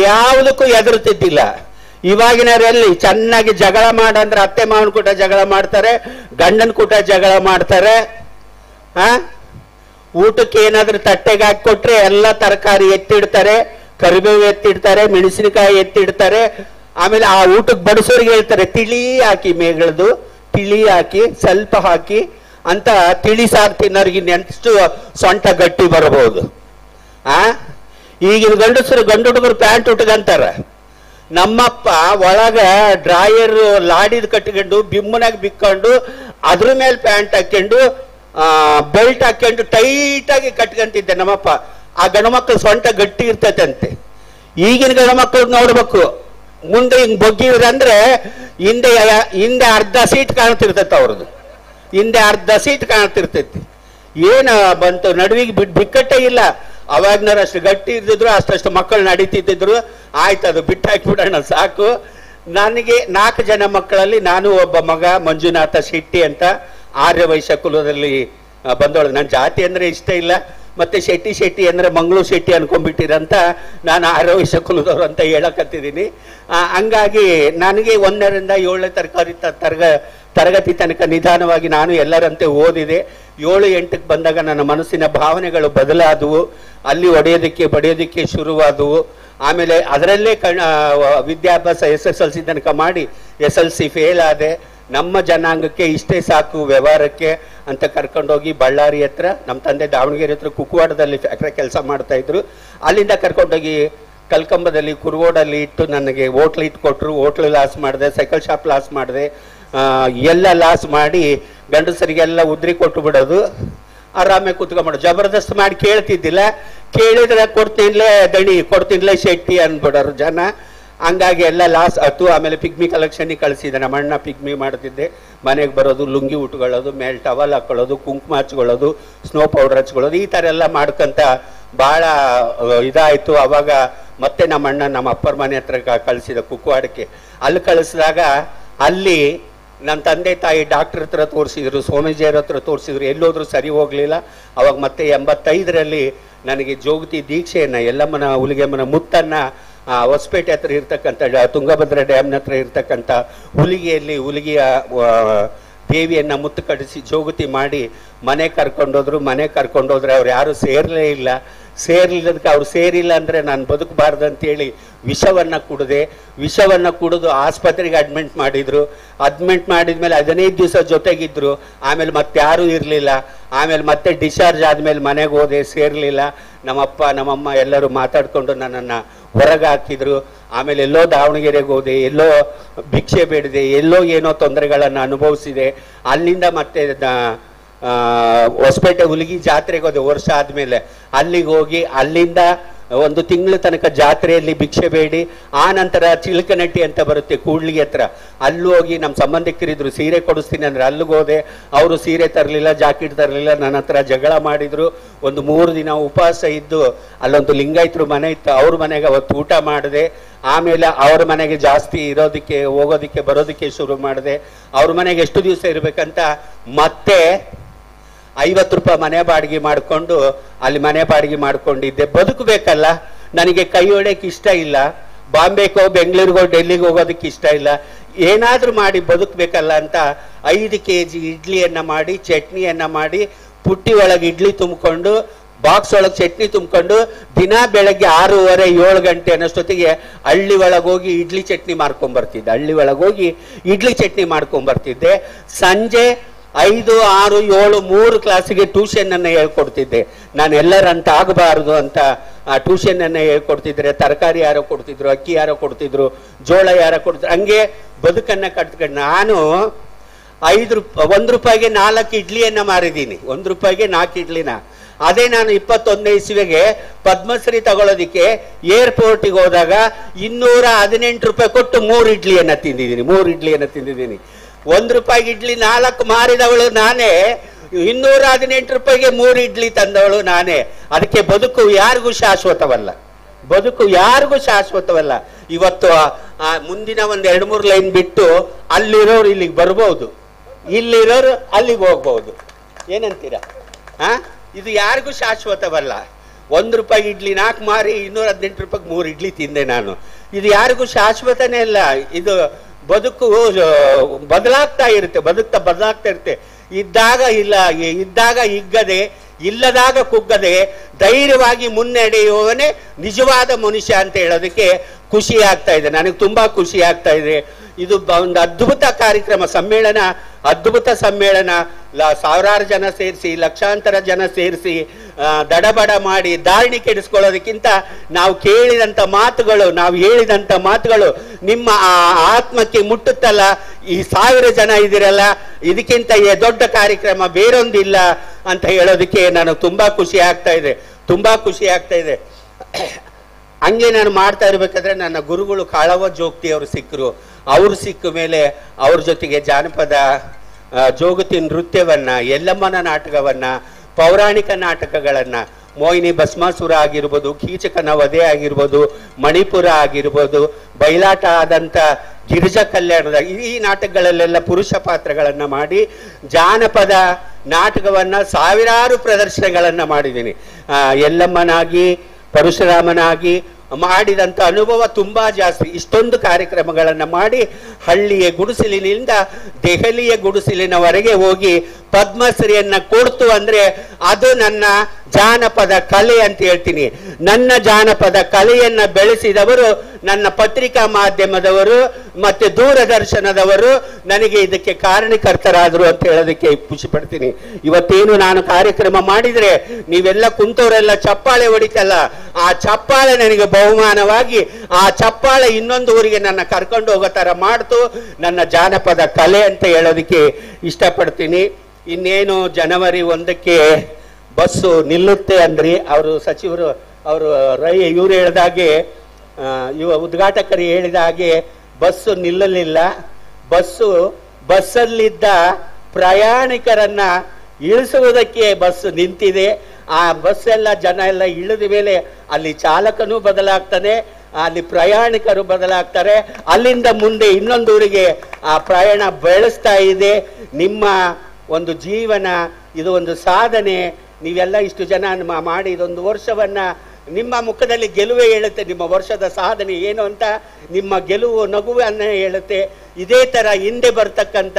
ಯಾವುದಕ್ಕೂ ಎದುರುತ್ತಿದ್ದಿಲ್ಲ. ಇವಾಗಿನವರಲ್ಲಿ ಚೆನ್ನಾಗಿ ಜಗಳ ಮಾಡಂದ್ರೆ ಅತ್ತೆ ಮಾವನ ಕೂಟ ಜಗಳ ಮಾಡ್ತಾರೆ, ಗಂಡನ ಕೂಟ ಜಗಳ ಮಾಡ್ತಾರೆ. ಊಟಕ್ಕೆ ಏನಾದ್ರೂ ತಟ್ಟೆಗೆ ಹಾಕೊಟ್ರೆ ಎಲ್ಲ ತರಕಾರಿ ಎತ್ತಿಡ್ತಾರೆ, ಕರಿಬೇವು ಎತ್ತಿಡ್ತಾರೆ, ಮೆಣಸಿನಕಾಯಿ ಎತ್ತಿಡ್ತಾರೆ. ಆಮೇಲೆ ಆ ಊಟಕ್ಕೆ ಬಡಿಸೋರಿಗೆ ಹೇಳ್ತಾರೆ, ತಿಳಿ ಹಾಕಿ ಮೇಗಳದು, ತಿಳಿ ಹಾಕಿ ಸ್ವಲ್ಪ ಹಾಕಿ ಅಂತ. ತಿಳಿ ಸಾರು ತಿನ್ನೋರಿಗೆ ನೆನ್ಷ್ಟು ಸೊಂಟ ಗಟ್ಟಿ ಬರಬಹುದು. ಈಗಿನ ಗಂಡಸರು ಗಂಡು ಹುಡುಗರು ಪ್ಯಾಂಟ್ ಉಟ್ಕಂತಾರ. ನಮ್ಮಪ್ಪ ಒಳಗ ಡ್ರಾಯರ್ ಲಾಡಿದ್ ಕಟ್ಕೊಂಡು ಬಿಮ್ಮನಾಗ ಬಿಕ್ಕೊಂಡು ಅದ್ರ ಮೇಲೆ ಪ್ಯಾಂಟ್ ಹಾಕೊಂಡು ಬೆಲ್ಟ್ ಹಾಕೊಂಡು ಟೈಟ್ ಆಗಿ ಕಟ್ಕೊಂತಿದ್ದೆ ನಮ್ಮಪ್ಪ. ಆ ಗಂಡು ಮಕ್ಕಳು ಸೊಂಟ ಗಟ್ಟಿ ಇರ್ತೈತಂತೆ. ಈಗಿನ ಗಂಡು ಮಕ್ಕಳು ನೋಡ್ಬೇಕು, ಮುಂದೆ ಹಿಂಗ್ ಬಗ್ಗಿದ್ರಂದ್ರೆ ಹಿಂದೆ ಹಿಂದೆ ಅರ್ಧ ಸೀಟ್ ಕಾಣ್ತಿರ್ತೈತೆ ಅವ್ರದ್ದು, ಹಿಂದೆ ಅರ್ಧ ಸೀಟ್ ಕಾಣ್ತಿರ್ತೈತಿ. ಏನ ಬಂತು ನಡುವಿಗೆ ಬಿಕ್ಕಟ್ಟೇ ಇಲ್ಲ. ಅವಾಗ್ನವ್ರು ಅಷ್ಟು ಗಟ್ಟಿ ಇರ್ತಿದ್ರು, ಅಷ್ಟಷ್ಟು ಮಕ್ಕಳು ನಡೀತಿದ್ರು. ಆಯ್ತು, ಅದು ಬಿಟ್ಟಾಕ್ಬಿಡೋಣ ಸಾಕು. ನನಗೆ 4 ಜನ ಮಕ್ಕಳಲ್ಲಿ ನಾನು ಒಬ್ಬ ಮಗ, ಮಂಜುನಾಥ ಶೆಟ್ಟಿ ಅಂತ, ಆರ್ಯ ವೈಶ್ಯ ಕುಲದಲ್ಲಿ ಬಂದವಳು. ನನ್ನ ಜಾತಿ ಅಂದ್ರೆ ಇಷ್ಟ ಇಲ್ಲ, ಮತ್ತೆ ಶೆಟ್ಟಿ ಅಂದ್ರೆ ಮಂಗಳೂರು ಶೆಟ್ಟಿ ಅನ್ಕೊಂಡ್ಬಿಟ್ಟಿರಂತ ನಾನು ಆರ್ಯ ವೈಶ್ಯ ಕುಲದವ್ರು ಅಂತ ಹೇಳಕತ್ತಿದ್ದೀನಿ. ಹಂಗಾಗಿ ನನಗೆ 1ರಿಂದ 7ನೇ ತರಗತಿ ತನಕ ನಿಧಾನವಾಗಿ ನಾನು ಎಲ್ಲರಂತೆ ಓದಿದೆ. 7-8ಕ್ಕೆ ಬಂದಾಗ ನನ್ನ ಮನಸ್ಸಿನ ಭಾವನೆಗಳು ಬದಲಾದವು. ಅಲ್ಲಿ ಬಡಿಯೋದಕ್ಕೆ ಶುರುವಾದವು. ಆಮೇಲೆ ಅದರಲ್ಲೇ ವಿದ್ಯಾಭ್ಯಾಸ SSLC ತನಕ ಮಾಡಿ SLC ಫೇಲ್ ಆದೆ. ನಮ್ಮ ಜನಾಂಗಕ್ಕೆ ಇಷ್ಟೇ ಸಾಕು ವ್ಯವಹಾರಕ್ಕೆ ಅಂತ ಕರ್ಕೊಂಡೋಗಿ ಬಳ್ಳಾರಿ ಹತ್ರ, ನಮ್ಮ ತಂದೆ ದಾವಣಗೆರೆ ಹತ್ರ ಕುಕ್ಕವಾಡದಲ್ಲಿ ಫ್ಯಾಕ್ಟ್ರಿ ಕೆಲಸ ಮಾಡ್ತಾ ಇದ್ರು. ಅಲ್ಲಿಂದ ಕರ್ಕೊಂಡೋಗಿ ಕಲ್ಕಂಬದಲ್ಲಿ ಕುರುಗೋಡಲ್ಲಿ ಇಟ್ಟು ನನಗೆ ಹೋಟ್ಲ್ ಇಟ್ಕೊಟ್ರು. ಹೋಟ್ಲ್ ಲಾಸ್ ಮಾಡಿದೆ, ಸೈಕಲ್ ಶಾಪ್ ಲಾಸ್ ಮಾಡಿದೆ, ಎಲ್ಲ ಲಾಸ್ ಮಾಡಿ ಗಂಡಸರಿಗೆಲ್ಲ ಉದ್ರಿ ಕೊಟ್ಟು ಬಿಡೋದು, ಆರಾಮೇ ಕುತ್ಕೊಂಡ್ಬಿಡೋದು. ಜಬರ್ದಸ್ತ್ ಮಾಡಿ ಕೇಳ್ತಿದ್ದಿಲ್ಲ, ಕೇಳಿದ್ರೆ ಕೊಡ್ತೀನ್ಲೇ ದಣಿ, ಕೊಡ್ತೀನ್ಲೇ ಶೆಟ್ಟಿ ಅಂದ್ಬಿಡೋರು ಜನ. ಹಂಗಾಗಿ ಎಲ್ಲ ಲಾಸ್ ಆಯ್ತು. ಆಮೇಲೆ ಪಿಗ್ಮಿ ಕಲೆಕ್ಷನ್ನಿಗೆ ಕಳಿಸಿದೆ. ನಮ್ಮ ಅಣ್ಣ ಪಿಗ್ಮಿ ಮಾಡ್ತಿದ್ದೆ. ಮನೆಗೆ ಬರೋದು, ಲುಂಗಿ ಉಟ್ಕೊಳ್ಳೋದು, ಮೇಲೆ ಟವಲ್ ಹಾಕೊಳ್ಳೋದು, ಕುಂಕುಮ ಹಚ್ಕೊಳ್ಳೋದು, ಸ್ನೋ ಪೌಡರ್ ಹಚ್ಕೊಳ್ಳೋದು, ಈ ಥರ ಎಲ್ಲ ಮಾಡ್ಕೊಂತ ಭಾಳ ಇದಾಯಿತು. ಅವಾಗ ಮತ್ತೆ ನಮ್ಮ ಅಣ್ಣ ನಮ್ಮ ಅಪ್ಪರ ಮನೆ ಹತ್ರ ಕಳಿಸಿದ ಕುಕ್ಕವಾಡಕ್ಕೆ. ಅಲ್ಲಿ ಕಳಿಸಿದಾಗ ಅಲ್ಲಿ ನನ್ನ ತಂದೆ ತಾಯಿ ಡಾಕ್ಟರ್ ಹತ್ರ ತೋರಿಸಿದ್ರು, ಸ್ವಾಮೀಜಿಯವ್ರ ಹತ್ರ ತೋರಿಸಿದ್ರು, ಎಲ್ಲೋದ್ರೂ ಸರಿ ಹೋಗಲಿಲ್ಲ. ಅವಾಗ ಮತ್ತೆ 85ರಲ್ಲಿ ನನಗೆ ಜೋಗತಿ ದೀಕ್ಷೆಯನ್ನು, ಎಲ್ಲಮ್ಮನ ಹುಲಿಗೆಮ್ಮನ ಮುತ್ತನ್ನು ಹೊಸಪೇಟೆ ಹತ್ರ ಇರ್ತಕ್ಕಂಥ ತುಂಗಭದ್ರಾ ಡ್ಯಾಮ್ನ ಹತ್ರ ಇರ್ತಕ್ಕಂಥ ಹುಲಿಗೆಯ ದೇವಿಯನ್ನು ಮುತ್ತು ಕಡಿಸಿ ಜೋಗತಿ ಮಾಡಿ ಮನೆ ಕರ್ಕೊಂಡೋದ್ರೆ ಅವ್ರು ಯಾರು ಸೇರಲೇ ಇಲ್ಲ. ಸೇರ್ಲಿಲ್ಲದಕ್ಕೆ ಅವ್ರು ಸೇರಿಲ್ಲ ಅಂದರೆ ನಾನು ಬದುಕಬಾರ್ದು ಅಂತೇಳಿ ವಿಷವನ್ನು ಕುಡಿದು ಆಸ್ಪತ್ರೆಗೆ ಅಡ್ಮಿಟ್ ಮಾಡಿದರು. ಅಡ್ಮಿಟ್ ಮಾಡಿದ್ಮೇಲೆ 15 ದಿವಸ ಜೊತೆಗಿದ್ರು. ಆಮೇಲೆ ಮತ್ತೆ ಯಾರೂ ಇರಲಿಲ್ಲ. ಆಮೇಲೆ ಮತ್ತೆ ಡಿಸ್ಚಾರ್ಜ್ ಆದಮೇಲೆ ಮನೆಗೆ ಹೋದೆ, ಸೇರಲಿಲ್ಲ. ನಮ್ಮಪ್ಪ ನಮ್ಮಮ್ಮ ಎಲ್ಲರೂ ಮಾತಾಡಿಕೊಂಡು ನನ್ನನ್ನು ಹೊರಗೆ ಹಾಕಿದ್ರು. ಆಮೇಲೆ ಎಲ್ಲೋ ದಾವಣಗೆರೆಗೆ ಹೋದೆ, ಎಲ್ಲೋ ಭಿಕ್ಷೆ ಬೇಡಿದೆ, ಎಲ್ಲೋ ಏನೋ ತೊಂದರೆಗಳನ್ನು ಅನುಭವಿಸಿದೆ. ಅಲ್ಲಿಂದ ಮತ್ತೆ ಹೊಸಪೇಟೆ ಹುಲಿಗಿ ಜಾತ್ರೆಗೆ ಹೋದೆ ವರ್ಷ ಆದಮೇಲೆ. ಅಲ್ಲಿಗೆ ಹೋಗಿ ಅಲ್ಲಿಂದ 1 ತಿಂಗಳ ತನಕ ಜಾತ್ರೆಯಲ್ಲಿ ಭಿಕ್ಷೆ ಬೇಡಿ, ಆ ನಂತರ ಚಿಲ್ಕನಟ್ಟಿ ಅಂತ ಬರುತ್ತೆ ಕೂಡ್ಲಿಗೆ ಹತ್ರ, ಅಲ್ಲಿ ಹೋಗಿ ನಮ್ಮ ಸಂಬಂಧಿಕರಿದ್ರು, ಸೀರೆ ಕೊಡಿಸ್ತೀನಿ ಅಂದರೆ ಅಲ್ಲಿಗೆ ಹೋದೆ. ಅವರು ಸೀರೆ ತರಲಿಲ್ಲ, ಜಾಕೆಟ್ ತರಲಿಲ್ಲ, ನನ್ನ ಹತ್ರ ಜಗಳ ಮಾಡಿದರು. ಒಂದು 3 ದಿನ ಉಪವಾಸ ಇದ್ದು ಅಲ್ಲೊಂದು ಲಿಂಗಾಯತರು ಮನೆ ಇತ್ತು, ಅವ್ರ ಮನೆಗೆ ಅವತ್ತು ಊಟ ಮಾಡಿದೆ. ಆಮೇಲೆ ಅವ್ರ ಮನೆಗೆ ಜಾಸ್ತಿ ಇರೋದಕ್ಕೆ ಹೋಗೋದಕ್ಕೆ ಬರೋದಕ್ಕೆ ಶುರು ಮಾಡಿದೆ. ಅವ್ರ ಮನೆಗೆ ಎಷ್ಟು ದಿವಸ ಇರಬೇಕಂತ ಮತ್ತೆ 50 ರೂಪಾಯಿ ಮನೆ ಬಾಡಿಗೆ ಮಾಡಿಕೊಂಡು ಅಲ್ಲಿ ಮನೆ ಬಾಡಿಗೆ ಮಾಡ್ಕೊಂಡಿದ್ದೆ. ಬದುಕಬೇಕಲ್ಲ, ನನಗೆ ಕೈ ಹೊಡೆಯಕ್ಕೆ ಇಷ್ಟ ಇಲ್ಲ. ಬಾಂಬೆಗೋ ಬೆಂಗಳೂರಿಗೋ ಡೆಲ್ಲಿಗೆ ಹೋಗೋದಕ್ಕೆ ಇಷ್ಟ ಇಲ್ಲ. ಏನಾದರೂ ಮಾಡಿ ಬದುಕಬೇಕಲ್ಲ ಅಂತ 5 kg ಇಡ್ಲಿಯನ್ನು ಮಾಡಿ, ಚಟ್ನಿಯನ್ನು ಮಾಡಿ, ಪುಟ್ಟಿ ಒಳಗೆ ಇಡ್ಲಿ ತುಂಬಿಕೊಂಡು, ಬಾಕ್ಸ್ ಒಳಗೆ ಚಟ್ನಿ ತುಂಬಿಕೊಂಡು, ದಿನ ಬೆಳಗ್ಗೆ 6:30-7 ಗಂಟೆ ಅನ್ನೋಷ್ಟೊತ್ತಿಗೆ ಹಳ್ಳಿ ಒಳಗೋಗಿ ಇಡ್ಲಿ ಚಟ್ನಿ ಮಾಡ್ಕೊಂಡ್ಬರ್ತಿದ್ದೆ. ಸಂಜೆ 5, 6, 7, 3 ಕ್ಲಾಸಿಗೆ ಟ್ಯೂಷನನ್ನು ಹೇಳ್ಕೊಡ್ತಿದ್ದೆ. ನಾನು ಎಲ್ಲರಂತ ಆಗಬಾರ್ದು ಅಂತ ಆ ಟ್ಯೂಷನನ್ನು ಹೇಳ್ಕೊಡ್ತಿದ್ರೆ, ತರಕಾರಿ ಯಾರೋ ಕೊಡ್ತಿದ್ರು, ಅಕ್ಕಿ ಯಾರೋ ಕೊಡ್ತಿದ್ರು, ಜೋಳ ಯಾರೋ ಕೊಡ್ತಿದ್ರು, ಹಂಗೆ ಬದುಕನ್ನು ಕಟ್ಕೊಂಡು ನಾನು 1 ರೂಪಾಯಿಗೆ 4 ಇಡ್ಲಿಯನ್ನು ಮಾರಿದ್ದೀನಿ. 1 ರೂಪಾಯಿಗೆ 4 ಇಡ್ಲಿನ. ಅದೇ ನಾನು 21ನೇ ಇಸ್ವಿಗೆ ಪದ್ಮಶ್ರೀ ತಗೊಳ್ಳೋದಿಕ್ಕೆ ಏರ್ಪೋರ್ಟಿಗೆ ಹೋದಾಗ 218 ರೂಪಾಯಿ ಕೊಟ್ಟು 3 ಇಡ್ಲಿಯನ್ನು ತಿಂದಿದ್ದೀನಿ. 1 ರೂಪಾಯಿಗೆ ಇಡ್ಲಿ 4 ಮಾರಿದವಳು ನಾನೇ, 218 ರೂಪಾಯಿಗೆ 3 ಇಡ್ಲಿ ತಂದವಳು ನಾನೇ. ಅದಕ್ಕೆ ಬದುಕು ಯಾರಿಗೂ ಶಾಶ್ವತವಲ್ಲ. ಇವತ್ತು ಮುಂದಿನ 1-2-3 ಲೈನ್ ಬಿಟ್ಟು ಅಲ್ಲಿರೋರು ಇಲ್ಲಿಗೆ ಬರ್ಬೋದು, ಇಲ್ಲಿರೋರು ಅಲ್ಲಿಗೆ ಹೋಗ್ಬೋದು. ಏನಂತೀರಾ? ಇದು ಯಾರಿಗೂ ಶಾಶ್ವತವಲ್ಲ. 1 ರೂಪಾಯಿ ಇಡ್ಲಿ 4 ಮಾರಿ 218 ರೂಪಾಯಿಗೆ 3 ಇಡ್ಲಿ ತಿಂದೆ ನಾನು. ಇದು ಯಾರಿಗೂ ಶಾಶ್ವತನೇ ಇಲ್ಲ. ಇದು ಬದುಕು ಬದಲಾಗ್ತಾ ಇರುತ್ತೆ. ಇದ್ದಾಗ ಹಿಗ್ಗದೆ, ಇಲ್ಲದಾಗ ಕುಗ್ಗದೆ ಧೈರ್ಯವಾಗಿ ಮುನ್ನಡೆಯುವವನೇ ನಿಜವಾದ ಮನುಷ್ಯ ಅಂತ ಹೇಳೋದಕ್ಕೆ ಖುಷಿ ಆಗ್ತಾ ಇದೆ. ನನಗೆ ತುಂಬಾ ಖುಷಿ ಆಗ್ತಾ ಇದೆ. ಇದು ಒಂದು ಅದ್ಭುತ ಕಾರ್ಯಕ್ರಮ, ಅದ್ಭುತ ಸಮ್ಮೇಳನ. ಸಾವಿರಾರು ಜನ ಸೇರಿಸಿ, ಲಕ್ಷಾಂತರ ಜನ ಸೇರಿಸಿ ದಡಬಡ ಮಾಡಿ ಧಾರಣಿ ಕೆಡಿಸ್ಕೊಳ್ಳೋದಕ್ಕಿಂತ ನಾವು ಕೇಳಿದಂಥ ಮಾತುಗಳು, ನಾವು ಹೇಳಿದಂಥ ಮಾತುಗಳು ನಿಮ್ಮ ಆತ್ಮಕ್ಕೆ ಮುಟ್ಟುತ್ತಲ್ಲ. ಈ 1000 ಜನ ಇದಿರಲ್ಲ, ಇದಕ್ಕಿಂತ ದೊಡ್ಡ ಕಾರ್ಯಕ್ರಮ ಬೇರೊಂದಿಲ್ಲ ಅಂತ ಹೇಳೋದಕ್ಕೆ ನನಗೆ ತುಂಬಾ ಖುಷಿ ಆಗ್ತಾ ಇದೆ. ಹಂಗೆ ನಾನು ಮಾಡ್ತಾ ಇರ್ಬೇಕಾದ್ರೆ ನನ್ನ ಗುರುಗಳು ಕಾಳವ ಜೋಗ್ತಿ ಅವರು ಸಿಕ್ಕರು. ಅವರು ಸಿಕ್ಕ ಮೇಲೆ ಅವ್ರ ಜೊತೆಗೆ ಜಾನಪದ ಜೋಗತಿ ನೃತ್ಯವನ್ನ, ಎಲ್ಲಮ್ಮನ ನಾಟಕವನ್ನ, ಪೌರಾಣಿಕ ನಾಟಕಗಳನ್ನ, ಮೋಹಿನಿ ಭಸ್ಮಾಸುರ ಆಗಿರ್ಬೋದು, ಕೀಚಕನ ವಧೆ ಆಗಿರ್ಬೋದು, ಮಣಿಪುರ ಆಗಿರ್ಬೋದು, ಬಯಲಾಟ ಆದಂಥ ಗಿರಿಜಾ ಕಲ್ಯಾಣದ ಈ ನಾಟಕಗಳಲ್ಲೆಲ್ಲ ಪುರುಷ ಪಾತ್ರಗಳನ್ನ ಮಾಡಿ ಜಾನಪದ ನಾಟಕವನ್ನ ಸಾವಿರಾರು ಪ್ರದರ್ಶನಗಳನ್ನ ಮಾಡಿದ್ದೀನಿ. ಎಲ್ಲಮ್ಮನಾಗಿ, ಪರಶುರಾಮನಾಗಿ ಮಾಡಿದಂಥ ಅನುಭವ ತುಂಬಾ ಜಾಸ್ತಿ. ಇಷ್ಟೊಂದು ಕಾರ್ಯಕ್ರಮಗಳನ್ನು ಮಾಡಿ ಹಳ್ಳಿಯ ಗುಡಿಸಲಿನಿಂದ ದೆಹಲಿಯ ಗುಡಿಸಲಿನವರೆಗೆ ಹೋಗಿ ಪದ್ಮಶ್ರೀಯನ್ನ ಕೊಡ್ತು ಅಂದ್ರೆ ಅದು ನನ್ನ ಜಾನಪದ ಕಲೆ ಅಂತ ಹೇಳ್ತೀನಿ. ನನ್ನ ಜಾನಪದ ಕಲೆಯನ್ನ ಬೆಳೆಸಿದವರು ನನ್ನ ಪತ್ರಿಕಾ ಮಾಧ್ಯಮದವರು ಮತ್ತೆ ದೂರದರ್ಶನದವರು ನನಗೆ ಇದಕ್ಕೆ ಕಾರಣಕರ್ತರಾದರು ಅಂತ ಹೇಳೋದಕ್ಕೆ ಖುಷಿ ಪಡ್ತೀನಿ. ಇವತ್ತೇನು ನಾನು ಕಾರ್ಯಕ್ರಮ ಮಾಡಿದ್ರೆ ನೀವೆಲ್ಲ ಕುಂತವರೆಲ್ಲ ಚಪ್ಪಾಳೆ ಹೊಡಿತಲ್ಲ, ಆ ಚಪ್ಪಾಳೆ ನನಗೆ ಬಹುಮಾನವಾಗಿ ಆ ಚಪ್ಪಾಳೆ ಇನ್ನೊಂದು ಊರಿಗೆ ನನ್ನ ಕರ್ಕೊಂಡು ಹೋಗೋ ತರ ಮಾಡ್ತು ನನ್ನ ಜಾನಪದ ಕಲೆ ಅಂತ ಹೇಳೋದಕ್ಕೆ ಇಷ್ಟಪಡ್ತೀನಿ. ಇನ್ನೇನು ಜನವರಿ 1ಕ್ಕೆ ಬಸ್ಸು ನಿಲ್ಲುತ್ತೆ ಅಂದ್ರಿ ಅವರು ಸಚಿವರು, ಅವರು ಇವರು ಹೇಳಿದಾಗೆ, ಉದ್ಘಾಟಕರು ಹೇಳಿದ ಹಾಗೆ ಬಸ್ಸು ನಿಲ್ಲಲಿಲ್ಲ. ಬಸ್ಸಲ್ಲಿದ್ದ ಪ್ರಯಾಣಿಕರನ್ನ ಇಳಿಸುವುದಕ್ಕೆ ಬಸ್ಸು ನಿಂತಿದೆ. ಆ ಬಸ್ ಎಲ್ಲ ಜನ ಎಲ್ಲ ಇಳಿದ ಮೇಲೆ ಅಲ್ಲಿ ಚಾಲಕನೂ ಬದಲಾಗ್ತಾನೆ, ಅಲ್ಲಿ ಪ್ರಯಾಣಿಕರು ಬದಲಾಗ್ತಾರೆ. ಅಲ್ಲಿಂದ ಮುಂದೆ ಇನ್ನೊಂದು ಊರಿಗೆ ಆ ಪ್ರಯಾಣ ಬೆಳೆಸ್ತಾ ಇದೆ. ನಿಮ್ಮ ಒಂದು ಜೀವನ ಇದು ಒಂದು ಸಾಧನೆ. ನೀವೆಲ್ಲ ಇಷ್ಟು ಜನ ಮಾಡಿ ಇದೊಂದು ವರ್ಷವನ್ನ ನಿಮ್ಮ ಮುಖದಲ್ಲಿ ಗೆಲುವೇ ಹೇಳುತ್ತೆ. ನಿಮ್ಮ ವರ್ಷದ ಸಾಧನೆ ಏನು ಅಂತ ನಿಮ್ಮ ಗೆಲುವು ನಗುವನ್ನ ಹೇಳುತ್ತೆ. ಇದೇ ತರ ಹಿಂದೆ ಬರ್ತಕ್ಕಂಥ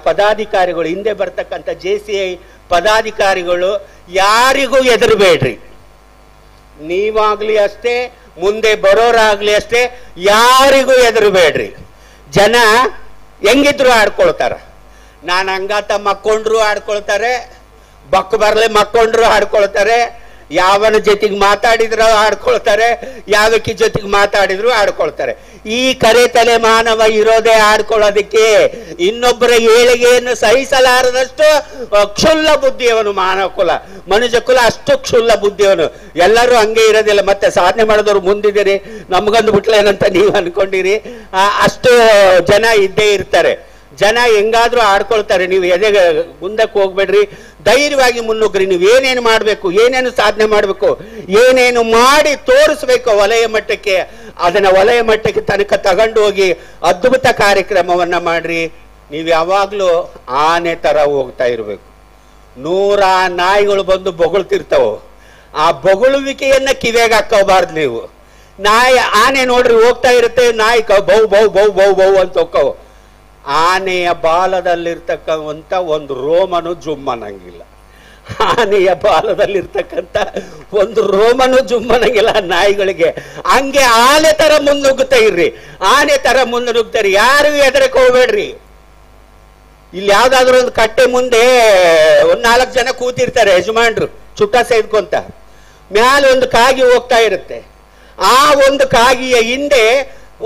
ಪದಾಧಿಕಾರಿಗಳು, ಹಿಂದೆ ಬರ್ತಕ್ಕಂಥ JCI ಪದಾಧಿಕಾರಿಗಳು ಯಾರಿಗೂ ಹೆದರಬೇಡ್ರಿ. ನೀವಾಗ್ಲಿ ಅಷ್ಟೇ, ಮುಂದೆ ಬರೋರಾಗ್ಲಿ ಅಷ್ಟೇ, ಯಾರಿಗೂ ಹೆದರಬೇಡ್ರಿ. ಜನ ಹೆಂಗಿದ್ರು ಆಡ್ಕೊಳ್ತಾರ. ನಾನು ಹಂಗಾತ ಮಕ್ಕೊಂಡ್ರು ಆಡ್ಕೊಳ್ತಾರೆ, ಬಕ್ ಬರ್ಲೆ ಮಕ್ಕೊಂಡ್ರು ಆಡ್ಕೊಳ್ತಾರೆ, ಯಾವನ ಜೊತೆಗೆ ಮಾತಾಡಿದ್ರು ಆಡ್ಕೊಳ್ತಾರೆ, ಯಾವಕ್ಕಿ ಜೊತೆಗೆ ಮಾತಾಡಿದ್ರು ಆಡ್ಕೊಳ್ತಾರೆ. ಈ ಕರೆ ತಲೆ ಮಾನವ ಇರೋದೇ ಆಡ್ಕೊಳ್ಳೋದಕ್ಕೆ. ಇನ್ನೊಬ್ಬರ ಏಳಿಗೆಯನ್ನು ಸಹಿಸಲಾರದಷ್ಟು ಕ್ಷುಲ್ಲ ಬುದ್ಧಿಯವನು ಮಾನವ ಕುಲ, ಮನುಷ್ಯ ಕುಲ ಅಷ್ಟು ಕ್ಷುಲ್ಲ ಬುದ್ಧಿಯವನು. ಎಲ್ಲರೂ ಹಂಗೆ ಇರೋದಿಲ್ಲ. ಮತ್ತೆ ಸಾಧನೆ ಮಾಡಿದವರು ಮುಂದಿದ್ದೀರಿ, ನಮ್ಗಂದು ಬಿಟ್ಲೇನಂತ ನೀವು ಅನ್ಕೊಂಡಿರಿ. ಅಷ್ಟು ಜನ ಇದ್ದೇ ಇರ್ತಾರೆ. ಜನ ಹೆಂಗಾದ್ರೂ ಆಡ್ಕೊಳ್ತಾರೆ. ನೀವು ಎದೆಗೆ ಮುಂದಕ್ಕೆ ಹೋಗ್ಬೇಡ್ರಿ, ಧೈರ್ಯವಾಗಿ ಮುನ್ನುಗ್ರಿ. ನೀವು ಏನೇನು ಮಾಡಬೇಕು, ಏನೇನು ಸಾಧನೆ ಮಾಡಬೇಕು, ಏನೇನು ಮಾಡಿ ತೋರಿಸ್ಬೇಕು ವಲಯ ಮಟ್ಟಕ್ಕೆ, ಅದನ್ನ ವಲಯ ಮಟ್ಟಕ್ಕೆ ತನಕ ತಗೊಂಡು ಹೋಗಿ ಅದ್ಭುತ ಕಾರ್ಯಕ್ರಮವನ್ನ ಮಾಡ್ರಿ. ನೀವು ಯಾವಾಗ್ಲೂ ಆನೆ ತರ ಹೋಗ್ತಾ ಇರ್ಬೇಕು. 100 ನಾಯಿಗಳು ಬಂದು ಬೊಗಳ್ತಿರ್ತಾವ, ಆ ಬೊಗಳುವಿಕೆಯನ್ನ ಕಿವೆಗೆ ಹಾಕೋಬಾರ್ದು ನೀವು. ಆನೆ ನೋಡ್ರಿ ಹೋಗ್ತಾ ಇರುತ್ತೆ, ನಾಯಿ ಬೌ ಬೌ ಬೌ ಬೌ ಬೌ ಅಂತ ಹೋಕ್ಕವು. ಆನೆಯ ಬಾಲದಲ್ಲಿರ್ತಕ್ಕಂಥ ಒಂದು ರೋಮನು ಜುಮ್ಮನಂಗಿಲ್ಲ. ಆನೆಯ ಬಾಲದಲ್ಲಿರ್ತಕ್ಕಂಥ ಒಂದು ರೋಮನು ಜುಮ್ಮನಂಗಿಲ್ಲ ನಾಯಿಗಳಿಗೆ. ಹಂಗೆ ಆನೆ ತರ ಮುನ್ನುಗ್ಗುತ್ತಾ ಇರ್ರಿ, ಆನೆ ತರ ಮುನ್ನುಗ್ತಾರೆ. ಯಾರು ಹೆದರಕ್ಕೆ ಹೋಗ್ಬೇಡ್ರಿ. ಇಲ್ಲಿ ಯಾವ್ದಾದ್ರು ಒಂದು ಕಟ್ಟೆ ಮುಂದೆ ಒಂದ್ 4 ಜನ ಕೂತಿರ್ತಾರೆ ಯಜಮಾನ್ರು ಚುಟ್ಟ ಸೇದ್ಕೊಂತ. ಮ್ಯಾಲೆ ಒಂದು ಕಾಗಿ ಹೋಗ್ತಾ ಇರುತ್ತೆ. ಆ ಒಂದು ಕಾಗಿಯ ಹಿಂದೆ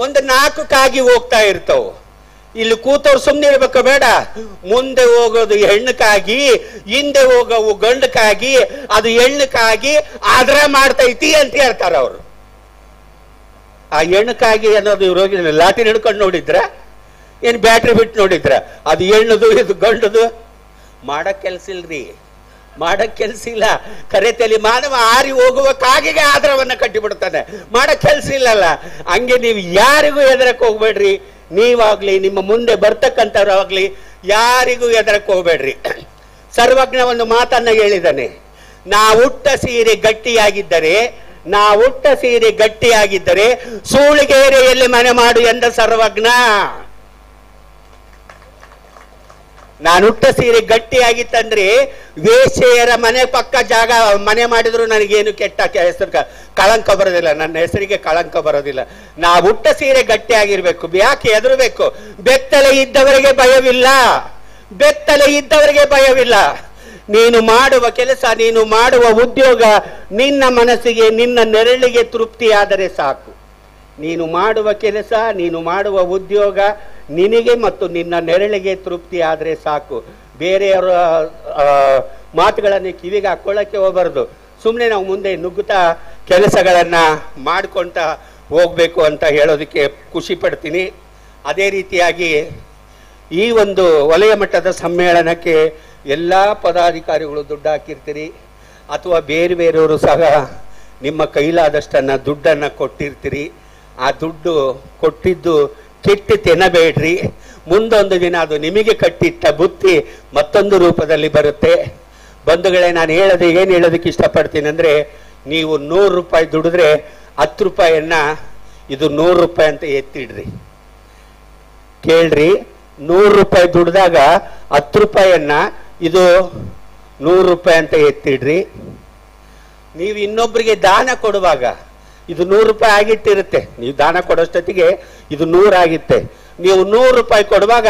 ಒಂದು 4 ಕಾಗಿ ಹೋಗ್ತಾ ಇರ್ತಾವ. ಇಲ್ಲಿ ಕೂತವ್ರು ಸುಮ್ಮನೆ ಇರ್ಬೇಕು ಬೇಡ. ಮುಂದೆ ಹೋಗೋದು ಹೆಣ್ಣಕ್ಕಾಗಿ, ಹಿಂದೆ ಹೋಗೋವು ಗಂಡಕ್ಕಾಗಿ, ಅದು ಹೆಣ್ಣಕ್ಕಾಗಿ ಆದ್ರ ಮಾಡ್ತೈತಿ ಅಂತ ಹೇಳ್ತಾರ ಅವರು. ಆ ಹೆಣ್ಣಕ್ಕಾಗಿ ಅನ್ನೋದು ಇವ್ರು ಹೋಗಿ ಲಾಟಿ ಹಿಡ್ಕೊಂಡು ನೋಡಿದ್ರ, ಏನ್ ಬ್ಯಾಟ್ರಿ ಬಿಟ್ಟು ನೋಡಿದ್ರ? ಅದು ಹೆಣ್ಣದು ಇದು ಗಂಡದು. ಮಾಡಕ್ ಕೆಲ್ಸ ಇಲ್ರಿ, ಮಾಡಕ್ ಕೆಲ್ಸ ಇಲ್ಲ. ಕರೆ ತಲೆ ಮಾನವ ಆರಿ ಹೋಗುವ ಕಾಗಿಗೆ ಆಧಾರವನ್ನ ಕಟ್ಟಿಬಿಡ್ತಾನೆ. ಮಾಡಕ್ ಕೆಲ್ಸ ಇಲ್ಲಲ್ಲ. ಹಂಗೆ ನೀವು ಯಾರಿಗೂ ಹೆದರಕ್ ಹೋಗ್ಬೇಡ್ರಿ. ನೀವಾಗ್ಲಿ, ನಿಮ್ಮ ಮುಂದೆ ಬರ್ತಕ್ಕಂಥವ್ರಾಗ್ಲಿ ಯಾರಿಗೂ ಹೆದರಕ್ ಹೋಗ್ಬೇಡ್ರಿ. ಸರ್ವಜ್ಞ ಒಂದು ಮಾತನ್ನ ಹೇಳಿದ್ದಾನೆ, ನಾವುಟ್ಟ ಸೀರೆ ಗಟ್ಟಿಯಾಗಿದ್ದರೆ ಸೂಳಿಗೇರೆಯಲ್ಲಿ ಮನೆ ಮಾಡು ಎಂದ ಸರ್ವಜ್ಞ. ನಾನುಟ್ಟ ಸೀರೆ ಗಟ್ಟಿಯಾಗಿತ್ತಂದ್ರೆ ವೇಶ್ಯೆಯರ ಮನೆ ಪಕ್ಕ ಜಾಗ ಮನೆ ಮಾಡಿದ್ರು ನನಗೇನು ಕೆಟ್ಟ ಹೆಸರು ಕಳಂಕ ಬರೋದಿಲ್ಲ, ನನ್ನ ಹೆಸರಿಗೆ ಕಳಂಕ ಬರೋದಿಲ್ಲ. ನಾವುಟ್ಟ ಸೀರೆ ಗಟ್ಟಿಯಾಗಿರ್ಬೇಕು. ಯಾಕೆ ಹೆದರಬೇಕು? ಬೆತ್ತಲೆ ಇದ್ದವರಿಗೆ ಭಯವಿಲ್ಲ. ನೀನು ಮಾಡುವ ಕೆಲಸ, ನೀನು ಮಾಡುವ ಉದ್ಯೋಗ ನಿನ್ನ ಮನಸ್ಸಿಗೆ, ನಿನ್ನ ನೆರಳಿಗೆ ತೃಪ್ತಿಯಾದರೆ ಸಾಕು. ನೀನು ಮಾಡುವ ಕೆಲಸ, ನೀನು ಮಾಡುವ ಉದ್ಯೋಗ ನಿನಗೆ ಮತ್ತು ನಿನ್ನ ನೆರಳಿಗೆ ತೃಪ್ತಿ ಆದರೆ ಸಾಕು. ಬೇರೆಯವರ ಮಾತುಗಳನ್ನು ಕಿವಿಗೆ ಹಾಕೊಳ್ಳಕ್ಕೆ ಹೋಗಬಾರ್ದು. ಸುಮ್ಮನೆ ನಾವು ಮುಂದೆ ನುಗ್ಗುತ್ತಾ ಕೆಲಸಗಳನ್ನು ಮಾಡಿಕೊಂತ ಹೋಗಬೇಕು ಅಂತ ಹೇಳೋದಕ್ಕೆ ಖುಷಿ ಪಡ್ತೀನಿ. ಅದೇ ರೀತಿಯಾಗಿ ಈ ಒಂದು ವಲಯ ಮಟ್ಟದ ಸಮ್ಮೇಳನಕ್ಕೆ ಎಲ್ಲ ಪದಾಧಿಕಾರಿಗಳು ದುಡ್ಡು ಹಾಕಿರ್ತೀರಿ ಅಥವಾ ಬೇರೆ ಬೇರೆಯವರು ಸಹ ನಿಮ್ಮ ಕೈಲಾದಷ್ಟನ್ನು ದುಡ್ಡನ್ನು ಕೊಟ್ಟಿರ್ತೀರಿ. ಆ ದುಡ್ಡು ಕೊಟ್ಟಿದ್ದು ಕೆಟ್ಟು ತಿನ್ನಬೇಡ್ರಿ. ಮುಂದೊಂದು ದಿನ ಅದು ನಿಮಗೆ ಕಟ್ಟಿಟ್ಟ ಬುತ್ತಿ ಮತ್ತೊಂದು ರೂಪದಲ್ಲಿ ಬರುತ್ತೆ. ಬಂಧುಗಳೇ, ನಾನು ಏನು ಹೇಳೋದಕ್ಕೆ ಇಷ್ಟಪಡ್ತೀನಿ ಅಂದರೆ, ನೀವು 100 ರೂಪಾಯಿ ದುಡಿದ್ರೆ 10 ರೂಪಾಯಿಯನ್ನು ಇದು 100 ರೂಪಾಯಿ ಅಂತ ಎತ್ತಿಡ್ರಿ. ಕೇಳ್ರಿ, 100 ರೂಪಾಯಿ ದುಡ್ದಾಗ 10 ರೂಪಾಯಿಯನ್ನು ಇದು 100 ರೂಪಾಯಿ ಅಂತ ಎತ್ತಿಡ್ರಿ. ನೀವು ಇನ್ನೊಬ್ಬರಿಗೆ ದಾನ ಕೊಡುವಾಗ ಇದು 100 ರೂಪಾಯಿ ಆಗಿಟ್ಟಿರುತ್ತೆ. ನೀವು ದಾನ ಕೊಡೋಷ್ಟೊತ್ತಿಗೆ ಇದು 100 ಆಗಿತ್ತೆ. ನೀವು 100 ರೂಪಾಯಿ ಕೊಡುವಾಗ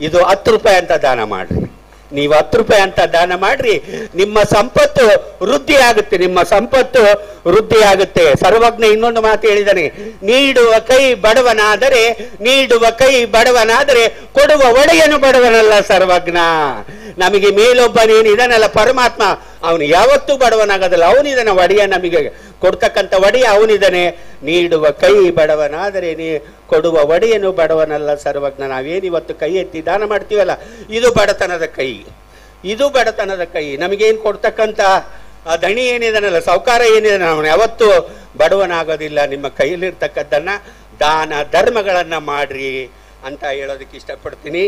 ಇದು 10 ರೂಪಾಯಿ ಅಂತ ದಾನ ಮಾಡ್ರಿ. ನೀವು 10 ರೂಪಾಯಿ ಅಂತ ದಾನ ಮಾಡ್ರಿ, ನಿಮ್ಮ ಸಂಪತ್ತು ವೃದ್ಧಿ ಆಗುತ್ತೆ. ನಿಮ್ಮ ಸಂಪತ್ತು ವೃದ್ಧಿ ಆಗುತ್ತೆ. ಸರ್ವಜ್ಞ ಇನ್ನೊಂದು ಮಾತು ಹೇಳಿದ್ದಾನೆ, ನೀಡುವ ಕೈ ಬಡವನಾದರೆ, ನೀಡುವ ಕೈ ಬಡವನಾದರೆ ಕೊಡುವ ಒಡೆಯನು ಬಡವನಲ್ಲ. ಸರ್ವಜ್ಞ ನಮಗೆ ಮೇಲೊಬ್ಬನೇನಿದಾನಲ್ಲ ಪರಮಾತ್ಮ, ಅವನು ಯಾವತ್ತೂ ಬಡವನಾಗೋದಲ್ಲ. ಅವನಿದಾನೆ ಒಡೆಯ, ನಮಗೆ ಕೊಡ್ತಕ್ಕಂಥ ಒಡೆಯ ಅವನಿದಾನೆ. ನೀಡುವ ಕೈ ಬಡವನಾದರೆ ಕೊಡುವ ಒಡೆಯನು ಬಡವನಲ್ಲ. ಸರ್ವಜ್ಞ ನಾವೇನಿವತ್ತು ಕೈ ಎತ್ತಿ ದಾನ ಮಾಡ್ತೀವಲ್ಲ, ಇದು ಬಡತನದ ಕೈ, ಇದು ಬಡತನದ ಕೈ. ನಮಗೇನು ಕೊಡ್ತಕ್ಕಂಥ ದಣಿ ಏನಿದಾನಲ್ಲ, ಸಾಹುಕಾರ ಏನಿದಾನೆ, ಅವನು ಯಾವತ್ತೂ ಬಡವನಾಗೋದಿಲ್ಲ. ನಿಮ್ಮ ಕೈಯಲ್ಲಿರ್ತಕ್ಕದ್ದನ್ನು ದಾನ ಧರ್ಮಗಳನ್ನು ಮಾಡ್ರಿ ಅಂತ ಹೇಳೋದಕ್ಕೆ ಇಷ್ಟಪಡ್ತೀನಿ.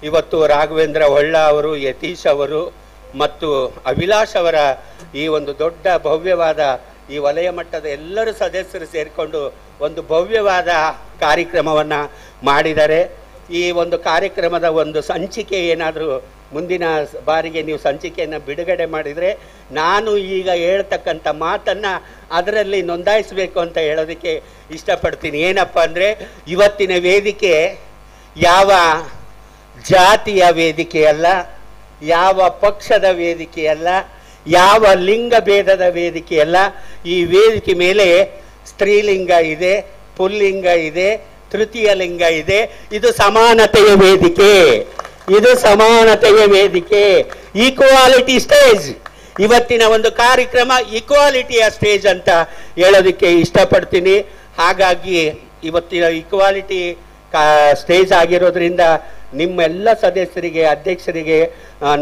ಇವತ್ತು ರಾಘವೇಂದ್ರ ಹೊಳ್ಳ ಅವರು, ಯತೀಶ್ ಅವರು ಮತ್ತು ಅಭಿಲಾಷ್ ಅವರ ಈ ಒಂದು ದೊಡ್ಡ ಭವ್ಯವಾದ ಈ ವಲಯ ಮಟ್ಟದ ಎಲ್ಲರೂ ಸದಸ್ಯರು ಸೇರಿಕೊಂಡು ಒಂದು ಭವ್ಯವಾದ ಕಾರ್ಯಕ್ರಮವನ್ನು ಮಾಡಿದ್ದಾರೆ. ಈ ಒಂದು ಕಾರ್ಯಕ್ರಮದ ಒಂದು ಸಂಚಿಕೆ ಏನಾದರೂ ಮುಂದಿನ ಬಾರಿಗೆ ನೀವು ಸಂಚಿಕೆಯನ್ನು ಬಿಡುಗಡೆ ಮಾಡಿದರೆ, ನಾನು ಈಗ ಹೇಳ್ತಕ್ಕಂಥ ಮಾತನ್ನು ಅದರಲ್ಲಿ ನೋಂದಾಯಿಸಬೇಕು ಅಂತ ಹೇಳೋದಕ್ಕೆ ಇಷ್ಟಪಡ್ತೀನಿ. ಏನಪ್ಪ ಅಂದರೆ, ಇವತ್ತಿನ ವೇದಿಕೆ ಯಾವ ಜಾತಿಯ ವೇದಿಕೆಯಲ್ಲ, ಯಾವ ಪಕ್ಷದ ವೇದಿಕೆಯಲ್ಲ, ಯಾವ ಲಿಂಗ ಭೇದದ ವೇದಿಕೆಯಲ್ಲ. ಈ ವೇದಿಕೆ ಮೇಲೆ ಸ್ತ್ರೀಲಿಂಗ ಇದೆ, ಪುಲ್ಲಿಂಗ ಇದೆ, ತೃತೀಯ ಲಿಂಗ ಇದೆ. ಇದು ಸಮಾನತೆಯ ವೇದಿಕೆ, ಇದು ಸಮಾನತೆಯ ವೇದಿಕೆ, ಈಕ್ವಾಲಿಟಿ ಸ್ಟೇಜ್. ಇವತ್ತಿನ ಒಂದು ಕಾರ್ಯಕ್ರಮ ಈಕ್ವಾಲಿಟಿಯ ಸ್ಟೇಜ್ ಅಂತ ಹೇಳೋದಕ್ಕೆ ಇಷ್ಟಪಡ್ತೀನಿ. ಹಾಗಾಗಿ ಇವತ್ತಿನ ಈಕ್ವಾಲಿಟಿ ಸ್ಟೇಜ್ ಆಗಿರೋದ್ರಿಂದ ನಿಮ್ಮೆಲ್ಲ ಸದಸ್ಯರಿಗೆ, ಅಧ್ಯಕ್ಷರಿಗೆ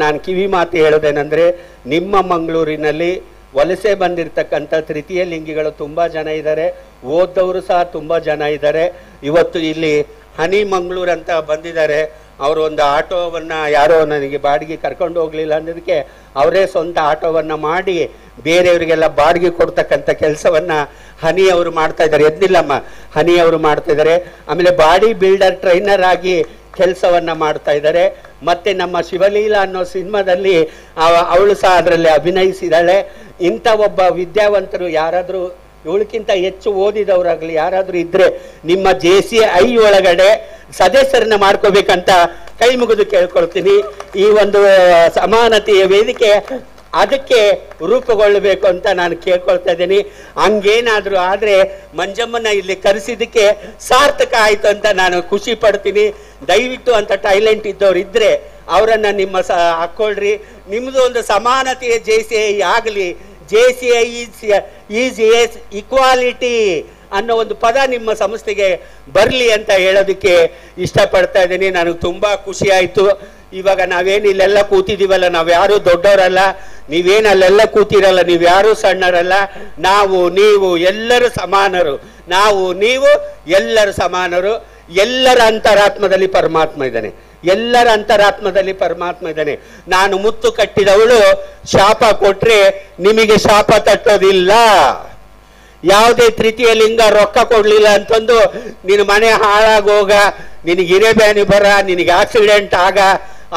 ನಾನು ಕಿವಿ ಮಾತು ಹೇಳೋದೇನೆಂದರೆ, ನಿಮ್ಮ ಮಂಗಳೂರಿನಲ್ಲಿ ವಲಸೆ ಬಂದಿರತಕ್ಕಂಥ ತೃತೀಯ ಲಿಂಗಿಗಳು ತುಂಬ ಜನ ಇದ್ದಾರೆ, ಓದವರು ಸಹ ತುಂಬ ಜನ ಇದ್ದಾರೆ. ಇವತ್ತು ಇಲ್ಲಿ ಹನಿ ಮಂಗಳೂರು ಅಂತ ಬಂದಿದ್ದಾರೆ. ಅವರು ಒಂದು ಆಟೋವನ್ನು ಯಾರೋ ನನಗೆ ಬಾಡಿಗೆ ಕರ್ಕೊಂಡು ಹೋಗಲಿಲ್ಲ ಅನ್ನೋದಕ್ಕೆ ಅವರೇ ಸ್ವಂತ ಆಟೋವನ್ನು ಮಾಡಿ ಬೇರೆಯವರಿಗೆಲ್ಲ ಬಾಡಿಗೆ ಕೊಡ್ತಕ್ಕಂಥ ಕೆಲಸವನ್ನು ಹನಿಯವರು ಮಾಡ್ತಾ ಇದ್ದಾರೆ. ಎದ್ದಿಲ್ಲಮ್ಮ, ಹನಿಯವರು ಮಾಡ್ತಾ ಇದ್ದಾರೆ. ಆಮೇಲೆ ಬಾಡಿ ಬಿಲ್ಡರ್ ಟ್ರೈನರ್ ಆಗಿ ಕೆಲಸವನ್ನು ಮಾಡ್ತಾ ಇದ್ದಾರೆ. ಮತ್ತು ನಮ್ಮ ಶಿವಲೀಲಾ ಅನ್ನೋ ಸಿನಿಮಾದಲ್ಲಿ ಅವಳು ಸಹ ಅದರಲ್ಲಿ ಅಭಿನಯಿಸಿದ್ದಾಳೆ. ಇಂಥ ಒಬ್ಬ ವಿದ್ಯಾವಂತರು ಯಾರಾದರೂ, ಇವಳಕ್ಕಿಂತ ಹೆಚ್ಚು ಓದಿದವರಾಗಲಿ ಯಾರಾದರೂ ಇದ್ದರೆ ನಿಮ್ಮ JCI ಒಳಗಡೆ ಸದಸ್ಯರನ್ನ ಮಾಡ್ಕೋಬೇಕಂತ ಕೈ ಮುಗಿದು ಕೇಳ್ಕೊಳ್ತೀನಿ. ಈ ಒಂದು ಸಮಾನತೆಯ ವೇದಿಕೆ ಅದಕ್ಕೆ ರೂಪುಗೊಳ್ಳಬೇಕು ಅಂತ ನಾನು ಕೇಳ್ಕೊಳ್ತಾ ಇದ್ದೀನಿ. ಹಂಗೇನಾದರೂ ಆದರೆ ಮಂಜಮ್ಮನ ಇಲ್ಲಿ ಕರೆಸಿದ್ದಕ್ಕೆ ಸಾರ್ಥಕ ಆಯಿತು ಅಂತ ನಾನು ಖುಷಿ ಪಡ್ತೀನಿ. ದಯವಿಟ್ಟು ಅಂತ ಟ್ಯಾಲೆಂಟ್ ಇದ್ದವ್ರು ಇದ್ದರೆ ಅವರನ್ನು ನಿಮ್ಮ ಹಾಕ್ಕೊಳ್ರಿ. ನಿಮ್ಮದು ಒಂದು ಸಮಾನತೆಯ JCI ಆಗಲಿ. JCI ಈಸ್ ಈಕ್ವಾಲಿಟಿ ಅನ್ನೋ ಒಂದು ಪದ ನಿಮ್ಮ ಸಂಸ್ಥೆಗೆ ಬರಲಿ ಅಂತ ಹೇಳೋದಕ್ಕೆ ಇಷ್ಟಪಡ್ತಾ ಇದ್ದೀನಿ. ನನಗೆ ತುಂಬ ಖುಷಿ ಆಯಿತು. ಇವಾಗ ನಾವೇನು ಇಲ್ಲೆಲ್ಲ ಕೂತಿದ್ದೀವಲ್ಲ, ನಾವು ಯಾರೂ ದೊಡ್ಡವರಲ್ಲ, ನೀವೇನು ಅಲ್ಲೆಲ್ಲ ಕೂತಿರಲ್ಲ, ನೀವು ಯಾರೂ ಸಣ್ಣರಲ್ಲ. ನಾವು ನೀವು ಎಲ್ಲರೂ ಸಮಾನರು, ನಾವು ನೀವು ಎಲ್ಲರೂ ಸಮಾನರು. ಎಲ್ಲರ ಅಂತರಾತ್ಮದಲ್ಲಿ ಪರಮಾತ್ಮ ಇದ್ದಾನೆ, ಎಲ್ಲರ ಅಂತರಾತ್ಮದಲ್ಲಿ ಪರಮಾತ್ಮ ಇದ್ದಾನೆ. ನಾನು ಮುತ್ತು ಕಟ್ಟಿದವಳು ಶಾಪ ಕೊಟ್ರೆ ನಿಮಗೆ ಶಾಪ ತಟ್ಟೋದಿಲ್ಲ. ಯಾವುದೇ ತೃತೀಯ ಲಿಂಗ ರೊಕ್ಕ ಕೊಡ್ಲಿಲ್ಲ ಅಂತಂದು ನಿನ್ನ ಮನೆ ಹಾಳಾಗೋಗ, ನಿನಗೆ ಇರೆಬ್ಯಾನಿ ಬರ, ನಿನಗೆ ಆಕ್ಸಿಡೆಂಟ್ ಆಗ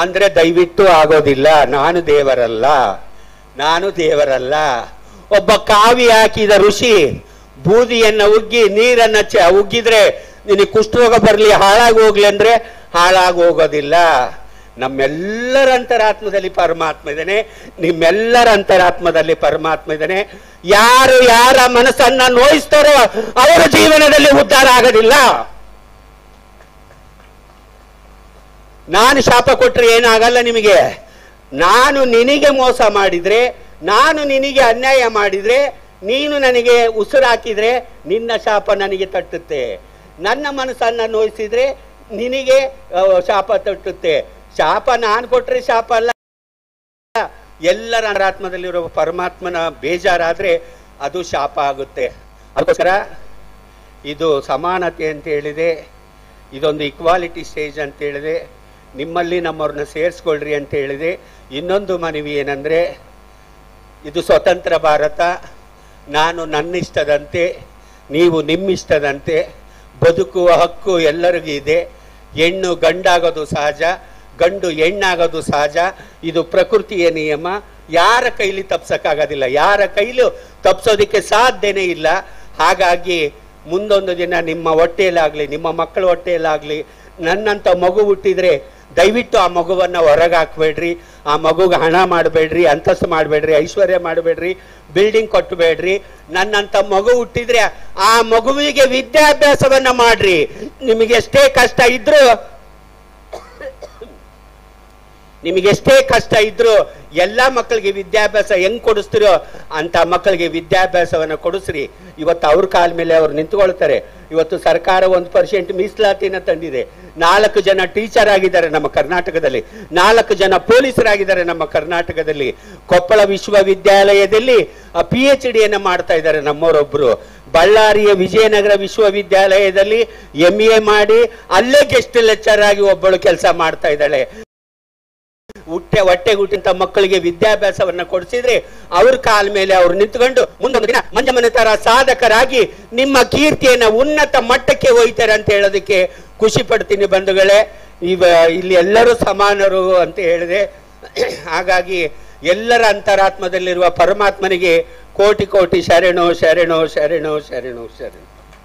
ಅಂದ್ರೆ ದಯವಿಟ್ಟು ಆಗೋದಿಲ್ಲ. ನಾನು ದೇವರಲ್ಲ, ನಾನು ದೇವರಲ್ಲ. ಒಬ್ಬ ಕಾವಿ ಹಾಕಿದ ಋಷಿ ಬೂದಿಯನ್ನು ಉಗ್ಗಿ ನೀರನ್ನ ಉಗ್ಗಿದ್ರೆ ನಿನಗೆ ಕುಷ್ಠರೋಗ ಬರಲಿ, ಹಾಳಾಗಿ ಹೋಗ್ಲಿ ಅಂದ್ರೆ ಹಾಳಾಗಿ ಹೋಗೋದಿಲ್ಲ. ನಮ್ಮೆಲ್ಲರ ಅಂತರಾತ್ಮದಲ್ಲಿ ಪರಮಾತ್ಮ ಇದ್ದಾನೆ, ನಿಮ್ಮೆಲ್ಲರ ಅಂತರಾತ್ಮದಲ್ಲಿ ಪರಮಾತ್ಮ ಇದ್ದಾನೆ. ಯಾರು ಯಾರ ಮನಸ್ಸನ್ನ ನೋಯಿಸ್ತಾರೋ ಅವರ ಜೀವನದಲ್ಲಿ ಉದ್ಧಾರ ಆಗೋದಿಲ್ಲ. ನಾನು ಶಾಪ ಕೊಟ್ಟರೆ ಏನಾಗಲ್ಲ ನಿಮಗೆ. ನಾನು ನಿನಗೆ ಮೋಸ ಮಾಡಿದ್ರೆ, ನಾನು ನಿನಗೆ ಅನ್ಯಾಯ ಮಾಡಿದ್ರೆ ನೀನು ನನಗೆ ಉಸಿರು ಹಾಕಿದ್ರೆ ನಿನ್ನ ಶಾಪ ನನಗೆ ತಟ್ಟುತ್ತೆ, ನನ್ನ ಮನಸ್ಸನ್ನ ನೋಯಿಸಿದ್ರೆ ನಿನಗೆ ಶಾಪ ತಟ್ಟುತ್ತೆ. ಶಾಪ ನಾನು ಕೊಟ್ರೆ ಶಾಪ ಅಲ್ಲ, ಎಲ್ಲರ ಅಂತರಾತ್ಮದಲ್ಲಿರುವ ಪರಮಾತ್ಮನ ಬೇಜಾರಾದ್ರೆ ಅದು ಶಾಪ ಆಗುತ್ತೆ. ಅದಕ್ಕೋಸ್ಕರ ಇದು ಸಮಾನತೆ ಅಂತ ಹೇಳಿದೆ, ಇದೊಂದು ಇಕ್ವಾಲಿಟಿ ಸ್ಟೇಜ್ ಅಂತ ಹೇಳಿದೆ, ನಿಮ್ಮಲ್ಲಿ ನಮ್ಮವ್ರನ್ನ ಸೇರಿಸ್ಕೊಳ್ರಿ ಅಂತ ಹೇಳಿದೆ. ಇನ್ನೊಂದು ಮನವಿ ಏನಂದರೆ, ಇದು ಸ್ವತಂತ್ರ ಭಾರತ, ನಾನು ನನ್ನಿಷ್ಟದಂತೆ ನೀವು ನಿಮ್ಮಿಷ್ಟದಂತೆ ಬದುಕುವ ಹಕ್ಕು ಎಲ್ಲರಿಗೂ ಇದೆ. ಹೆಣ್ಣು ಗಂಡಾಗೋದು ಸಹಜ, ಗಂಡು ಹೆಣ್ಣಾಗೋದು ಸಹಜ, ಇದು ಪ್ರಕೃತಿಯ ನಿಯಮ. ಯಾರ ಕೈಲಿ ತಪ್ಸಕ್ಕಾಗೋದಿಲ್ಲ, ಯಾರ ಕೈಲೂ ತಪ್ಸೋದಕ್ಕೆ ಸಾಧ್ಯನೇ ಇಲ್ಲ. ಹಾಗಾಗಿ ಮುಂದೊಂದು ದಿನ ನಿಮ್ಮ ಹೊಟ್ಟೆಯಲ್ಲಾಗಲಿ, ನಿಮ್ಮ ಮಕ್ಕಳ ಹೊಟ್ಟೆಯಲ್ಲಾಗಲಿ ನನ್ನಂಥ ಮಗು ಹುಟ್ಟಿದ್ರೆ ದಯವಿಟ್ಟು ಆ ಮಗುವನ್ನು ಹೊರಗೆ ಹಾಕಬೇಡ್ರಿ, ಆ ಮಗುಗೆ ಹಣ ಮಾಡಬೇಡ್ರಿ, ಅಂತಸ್ತು ಮಾಡಬೇಡ್ರಿ, ಐಶ್ವರ್ಯ ಮಾಡಬೇಡ್ರಿ, ಬಿಲ್ಡಿಂಗ್ ಕೊಟ್ಟಬೇಡ್ರಿ. ನನ್ನಂಥ ಮಗು ಹುಟ್ಟಿದ್ರೆ ಆ ಮಗುವಿಗೆ ವಿದ್ಯಾಭ್ಯಾಸವನ್ನ ಮಾಡ್ರಿ. ನಿಮಗೆಷ್ಟೇ ಕಷ್ಟ ಇದ್ರು ಎಲ್ಲ ಮಕ್ಕಳಿಗೆ ವಿದ್ಯಾಭ್ಯಾಸ ಹೆಂಗ್ ಕೊಡಿಸ್ತಿರೋ ಅಂತ ಮಕ್ಕಳಿಗೆ ವಿದ್ಯಾಭ್ಯಾಸವನ್ನ ಕೊಡಿಸ್ರಿ. ಇವತ್ತು ಅವ್ರ ಕಾಲ ಮೇಲೆ ಅವ್ರು ನಿಂತ್ಕೊಳ್ತಾರೆ. ಇವತ್ತು ಸರ್ಕಾರ 1% ಮೀಸಲಾತಿನ ತಂದಿದೆ. 4 ಜನ ಟೀಚರ್ ಆಗಿದ್ದಾರೆ ನಮ್ಮ ಕರ್ನಾಟಕದಲ್ಲಿ, 4 ಜನ ಪೊಲೀಸರಾಗಿದ್ದಾರೆ ನಮ್ಮ ಕರ್ನಾಟಕದಲ್ಲಿ. ಕೊಪ್ಪಳ ವಿಶ್ವವಿದ್ಯಾಲಯದಲ್ಲಿ PhD ಮಾಡ್ತಾ ಇದ್ದಾರೆ ನಮ್ಮವರೊಬ್ರು. ಬಳ್ಳಾರಿಯ ವಿಜಯನಗರ ವಿಶ್ವವಿದ್ಯಾಲಯದಲ್ಲಿ MA ಮಾಡಿ ಅಲ್ಲೇ ಗೆಸ್ಟ್ ಲೆಕ್ಚರ್ ಆಗಿ ಒಬ್ಬಳು ಕೆಲಸ ಮಾಡ್ತಾ ಇದ್ದಾಳೆ. ಹೊಟ್ಟೆಗುಟ್ಟಿಂತ ಮಕ್ಕಳಿಗೆ ವಿದ್ಯಾಭ್ಯಾಸವನ್ನ ಕೊಡಿಸಿದ್ರೆ ಅವ್ರ ಕಾಲ ಮೇಲೆ ಅವ್ರು ನಿಂತ್ಕೊಂಡು ಮುಂದೊಂದು ದಿನ ಮಂಜಮ್ಮನ ತರ ಸಾಧಕರಾಗಿ ನಿಮ್ಮ ಕೀರ್ತಿಯನ್ನ ಉನ್ನತ ಮಟ್ಟಕ್ಕೆ ಒಯ್ತಾರೆ ಅಂತ ಹೇಳೋದಕ್ಕೆ ಖುಷಿ ಪಡ್ತೀನಿ ಬಂಧುಗಳೇ. ಇಲ್ಲಿ ಎಲ್ಲರೂ ಸಮಾನರು ಅಂತ ಹೇಳಿದೆ. ಹಾಗಾಗಿ ಎಲ್ಲರ ಅಂತರಾತ್ಮದಲ್ಲಿರುವ ಪರಮಾತ್ಮನಿಗೆ ಕೋಟಿ ಕೋಟಿ ಶರಣು ಶರಣು ಶರಣು ಶರಣು ಶರಣು.